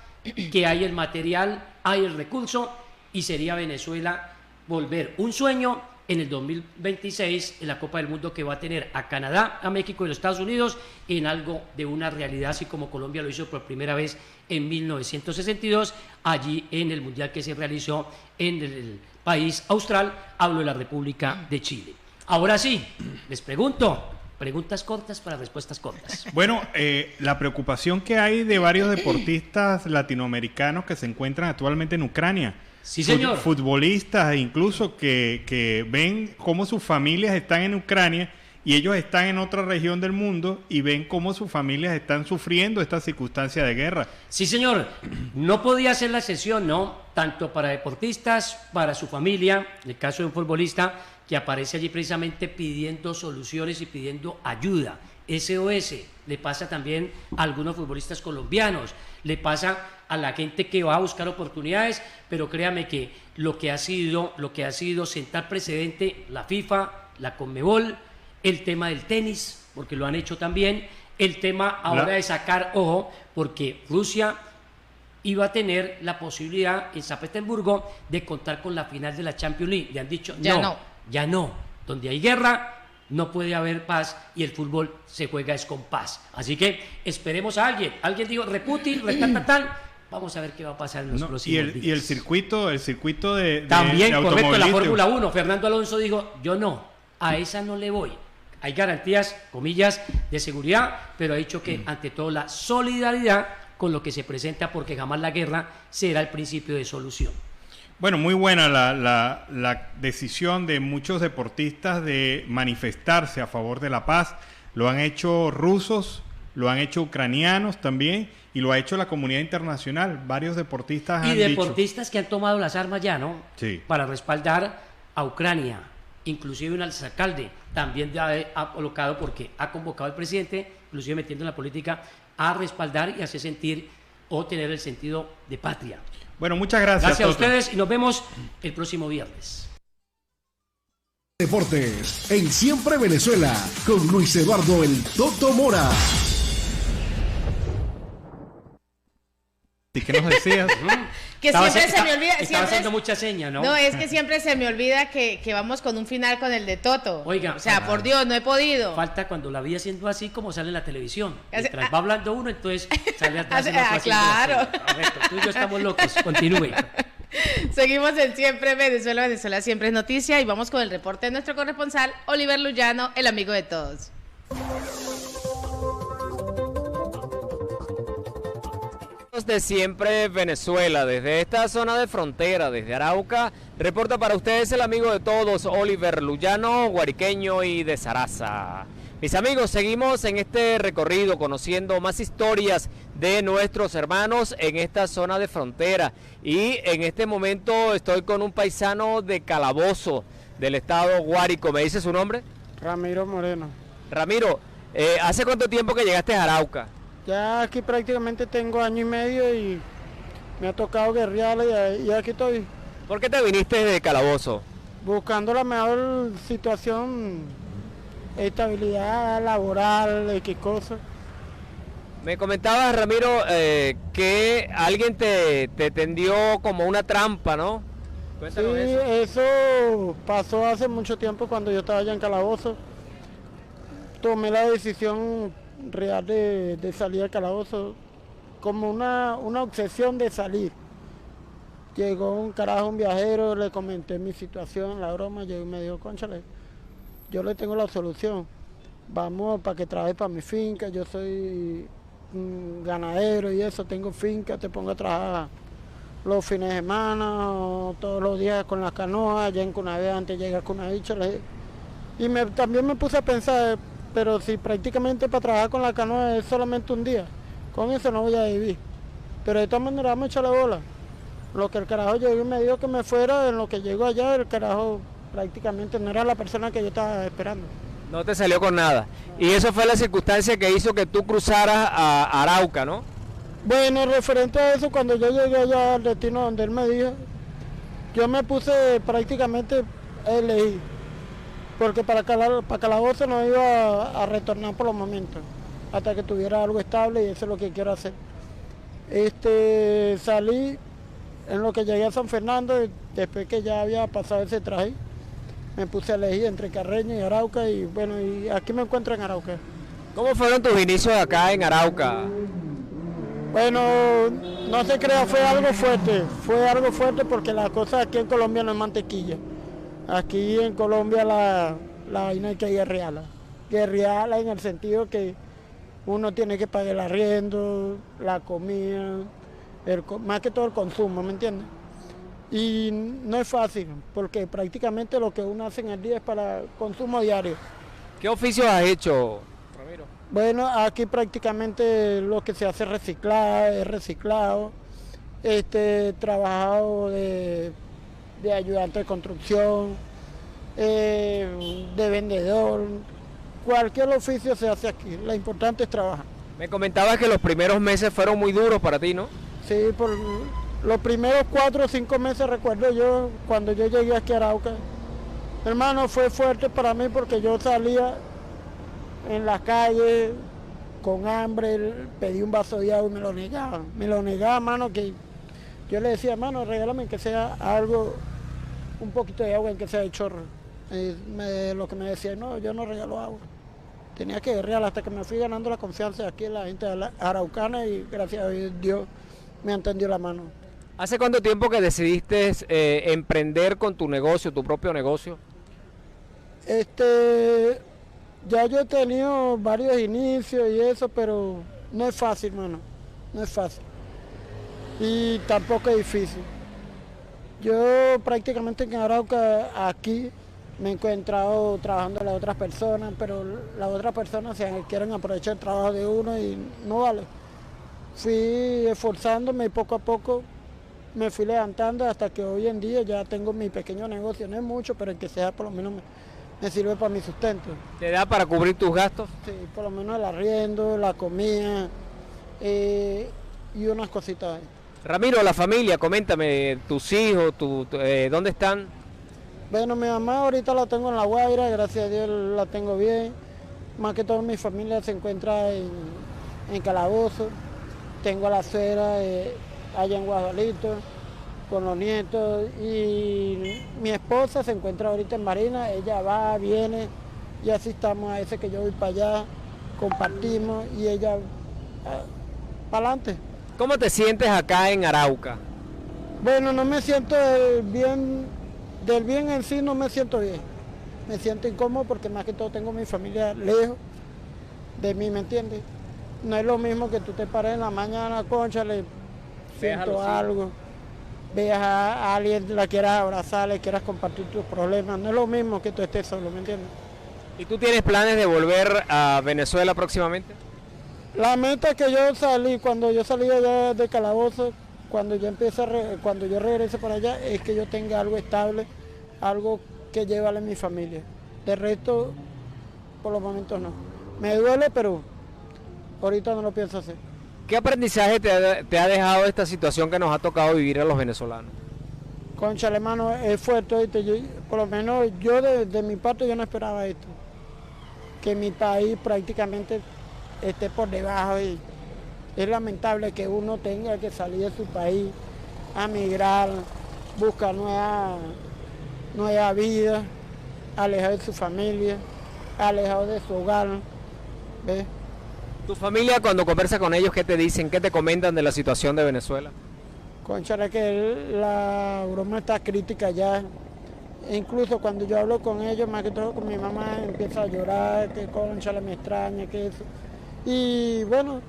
que hay el material, hay el recurso, y sería Venezuela volver un sueño en el 2026 en la Copa del Mundo que va a tener a Canadá, a México y a los Estados Unidos en algo de una realidad, así como Colombia lo hizo por primera vez en 1962, allí en el Mundial que se realizó en el país austral, hablo de la República de Chile. Ahora sí, les pregunto, preguntas cortas para respuestas cortas. Bueno, la preocupación que hay de varios deportistas latinoamericanos que se encuentran actualmente en Ucrania. Sí, señor. Futbolistas incluso que ven cómo sus familias están en Ucrania y ellos están en otra región del mundo y ven cómo sus familias están sufriendo esta circunstancia de guerra. Sí, señor. No podía ser la excepción, ¿no? Tanto para deportistas, para su familia, en el caso de un futbolista que aparece allí precisamente pidiendo soluciones y pidiendo ayuda. SOS, le pasa también a algunos futbolistas colombianos, le pasa a la gente que va a buscar oportunidades, pero créame que lo que ha sido sentar precedente la FIFA, la Conmebol, el tema del tenis, porque lo han hecho también, el tema ahora de sacar, ojo, porque Rusia iba a tener la posibilidad en San Petersburgo de contar con la final de la Champions League. Le han dicho, ya no, donde hay guerra no puede haber paz, y el fútbol se juega es con paz. Así que esperemos a alguien dijo reputin, vamos a ver qué va a pasar en los próximos días. Y el circuito de también, de correcto, la Fórmula 1, Fernando Alonso dijo, yo no, a esa no le voy. Hay garantías, comillas, de seguridad, pero ha dicho que ante todo la solidaridad con lo que se presenta, porque jamás la guerra será el principio de solución. Bueno, muy buena la decisión de muchos deportistas de manifestarse a favor de la paz. Lo han hecho rusos, lo han hecho ucranianos también, y lo ha hecho la comunidad internacional. Varios deportistas han dicho. Y deportistas que han tomado las armas ya, ¿no? Sí. Para respaldar a Ucrania. Inclusive un alcalde también ha colocado, porque ha convocado al presidente, inclusive metiendo en la política, a respaldar y hacer sentir o tener el sentido de patria. Bueno, muchas gracias. Gracias a ustedes y nos vemos el próximo viernes. Deportes en Siempre Venezuela con Luis Eduardo el Toto Mora. ¿Y qué nos decías? Que siempre se me olvida. Estaba haciendo mucha seña, ¿no? No, es que siempre se me olvida que vamos con un final con el de Toto. Oiga, o sea, por Dios, no he podido. Falta cuando la vi haciendo así como sale en la televisión. Mientras va hablando uno, entonces sale atrás. Claro. Correcto, tú y yo estamos locos. Continúe. Seguimos en Siempre Venezuela, Venezuela siempre es noticia, y vamos con el reporte de nuestro corresponsal, Oliver Luyano, el amigo de todos. De Siempre Venezuela, desde esta zona de frontera, desde Arauca, reporta para ustedes el amigo de todos, Oliver Luyano, guariqueño y de Zaraza. Mis amigos, seguimos en este recorrido conociendo más historias de nuestros hermanos en esta zona de frontera, y en este momento estoy con un paisano de Calabozo, del estado Guárico. ¿Me dice su nombre? Ramiro Moreno. Ramiro, ¿hace cuánto tiempo que llegaste a Arauca? Ya aquí prácticamente tengo año y medio y me ha tocado guerrear y aquí estoy. ¿Por qué te viniste de Calabozo? Buscando la mejor situación, estabilidad laboral, qué cosa. Me comentabas, Ramiro, que alguien te tendió como una trampa, ¿no? Cuéntanos Sí, eso pasó hace mucho tiempo cuando yo estaba allá en Calabozo. Tomé la decisión real de salir al Calabozo, como una obsesión de salir. Llegó un carajo, un viajero, le comenté mi situación, la broma, llegó y me dijo, cónchale, yo le tengo la solución, vamos para que trabaje para mi finca, yo soy ganadero y eso, tengo finca, te pongo a trabajar los fines de semana, o todos los días con las canoas, allá en Cunavé, antes llega a Cunavicho, y también me puse a pensar, pero si prácticamente para trabajar con la canoa es solamente un día, con eso no voy a vivir. Pero de todas maneras vamos a echarle bola. Lo que el carajo llegó y me dijo que me fuera, en lo que llegó allá, el carajo prácticamente no era la persona que yo estaba esperando. No te salió con nada. Y eso fue la circunstancia que hizo que tú cruzaras a Arauca, ¿no? Bueno, referente a eso, cuando yo llegué allá al destino donde él me dijo, yo me puse prácticamente a elegir. Porque para Calabozo no iba a retornar por los momentos, hasta que tuviera algo estable, y eso es lo que quiero hacer. Salí en lo que llegué a San Fernando, después que ya había pasado ese traje, me puse a elegir entre Carreño y Arauca, y bueno, y aquí me encuentro en Arauca. ¿Cómo fueron tus inicios acá en Arauca? Bueno, no se crea, fue algo fuerte porque la cosa aquí en Colombia no es mantequilla. Aquí en Colombia la vaina hay que guerrearla en el sentido que uno tiene que pagar el arriendo, la comida, más que todo el consumo, ¿me entiendes? Y no es fácil, porque prácticamente lo que uno hace en el día es para consumo diario. ¿Qué oficios has hecho, Ramiro? Bueno, aquí prácticamente lo que se hace es reciclado, trabajado de ayudante de construcción, de vendedor, cualquier oficio se hace aquí, lo importante es trabajar. Me comentabas que los primeros meses fueron muy duros para ti, ¿no? Sí, por los primeros 4 o 5 meses recuerdo yo, cuando yo llegué aquí a Arauca, hermano, fue fuerte para mí porque yo salía en la calle con hambre, pedí un vaso de agua y me lo negaba, mano, que yo le decía, mano, regálame que sea algo, un poquito de agua en que sea de chorro. Lo que me decía, no, yo no regalo agua. Tenía que guerrear hasta que me fui ganando la confianza de aquí en la gente araucana, y gracias a Dios me han tendido la mano. ¿Hace cuánto tiempo que decidiste emprender con tu negocio, tu propio negocio? Ya yo he tenido varios inicios y eso, pero no es fácil, mano, no es fácil. Y tampoco es difícil. Yo prácticamente en Arauca, aquí, me he encontrado trabajando a las otras personas, pero las otras personas quieren aprovechar el trabajo de uno y no vale. Fui esforzándome y poco a poco me fui levantando hasta que hoy en día ya tengo mi pequeño negocio, no es mucho, pero en que sea por lo menos me sirve para mi sustento. ¿Te da para cubrir tus gastos? Sí, por lo menos el arriendo, la comida y unas cositas ahí. Ramiro, la familia, coméntame, tus hijos, ¿dónde están? Bueno, mi mamá ahorita la tengo en La Guaira, gracias a Dios la tengo bien. Más que todo mi familia se encuentra en Calabozo. Tengo a la suegra allá en Guadalito, con los nietos, y mi esposa se encuentra ahorita en Marina, ella va, viene, y así estamos, a veces que yo voy para allá, compartimos, y ella para adelante. ¿Cómo te sientes acá en Arauca? Bueno, no me siento del bien en sí no me siento bien. Me siento incómodo porque más que todo tengo mi familia lejos de mí, ¿me entiendes? No es lo mismo que tú te pares en la mañana, cónchale, siento algo, veas a alguien, la quieras abrazar, le quieras compartir tus problemas, no es lo mismo que tú estés solo, ¿me entiendes? ¿Y tú tienes planes de volver a Venezuela próximamente? La meta que yo salí, cuando yo salí allá de Calabozo, cuando yo regrese para allá, es que yo tenga algo estable, algo que llevarle a mi familia. De resto, por los momentos no. Me duele, pero ahorita no lo pienso hacer. ¿Qué aprendizaje te ha dejado esta situación que nos ha tocado vivir a los venezolanos? Cónchale, hermano, es fuerte, por lo menos yo de mi parte yo no esperaba esto. Que mi país prácticamente esté por debajo y es lamentable que uno tenga que salir de su país a migrar, buscar nueva vida, alejado de su familia, alejado de su hogar. ¿Ves? ¿Tu familia cuando conversa con ellos qué te dicen, qué te comentan de la situación de Venezuela? Cónchale, que la broma está crítica ya. E incluso cuando yo hablo con ellos, más que todo con mi mamá, empieza a llorar, que cónchale me extraña, que eso. Y bueno,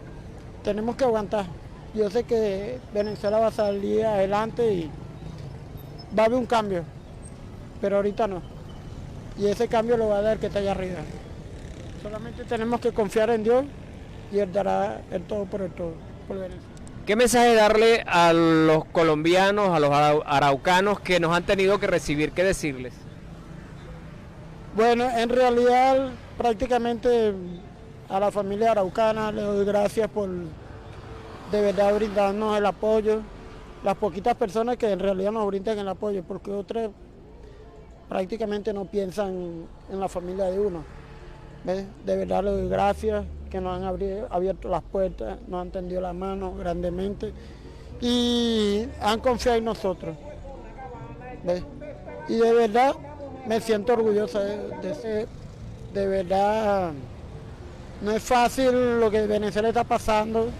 tenemos que aguantar. Yo sé que Venezuela va a salir adelante y va a haber un cambio, pero ahorita no. Y ese cambio lo va a dar el que está allá arriba. Solamente tenemos que confiar en Dios y Él dará el todo por Venezuela. ¿Qué mensaje darle a los colombianos, a los araucanos que nos han tenido que recibir? ¿Qué decirles? Bueno, en realidad prácticamente a la familia araucana le doy gracias por de verdad brindarnos el apoyo. Las poquitas personas que en realidad nos brindan el apoyo, porque otras prácticamente no piensan en la familia de uno. ¿Ves? De verdad le doy gracias, que nos han abierto las puertas, nos han tendido la mano grandemente y han confiado en nosotros. ¿Ves? Y de verdad me siento orgullosa de verdad. No es fácil lo que Venezuela está pasando,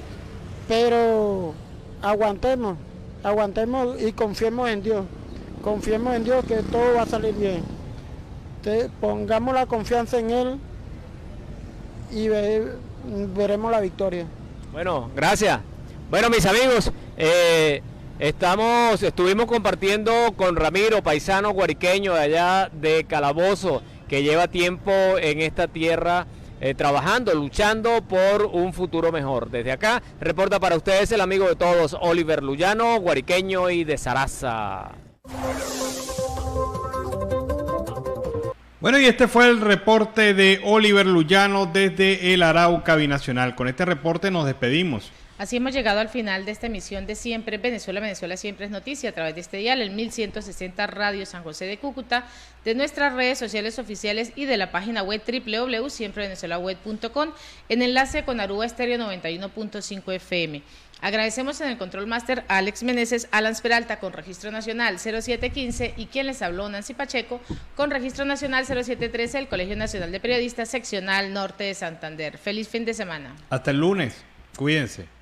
pero aguantemos y confiemos en Dios. Confiemos en Dios que todo va a salir bien. Entonces, pongamos la confianza en Él y veremos la victoria. Bueno, gracias. Bueno, mis amigos, estuvimos compartiendo con Ramiro, paisano guariqueño de allá de Calabozo, que lleva tiempo en esta tierra trabajando, luchando por un futuro mejor. Desde acá, reporta para ustedes el amigo de todos, Oliver Luyano, guariqueño y de Zaraza. Bueno, y este fue el reporte de Oliver Luyano desde el Arauca Binacional. Con este reporte nos despedimos. Así hemos llegado al final de esta emisión de Siempre Venezuela. Venezuela siempre es noticia a través de este dial, el 1160 Radio San José de Cúcuta, de nuestras redes sociales oficiales y de la página web www.siemprevenezuelaweb.com, en enlace con Aruba Estéreo 91.5 FM. Agradecemos en el Control Master a Alex Meneses, Alan Peralta con Registro Nacional 0715 y quien les habló, Nancy Pacheco, con Registro Nacional 0713, el Colegio Nacional de Periodistas, Seccional Norte de Santander. Feliz fin de semana. Hasta el lunes. Cuídense.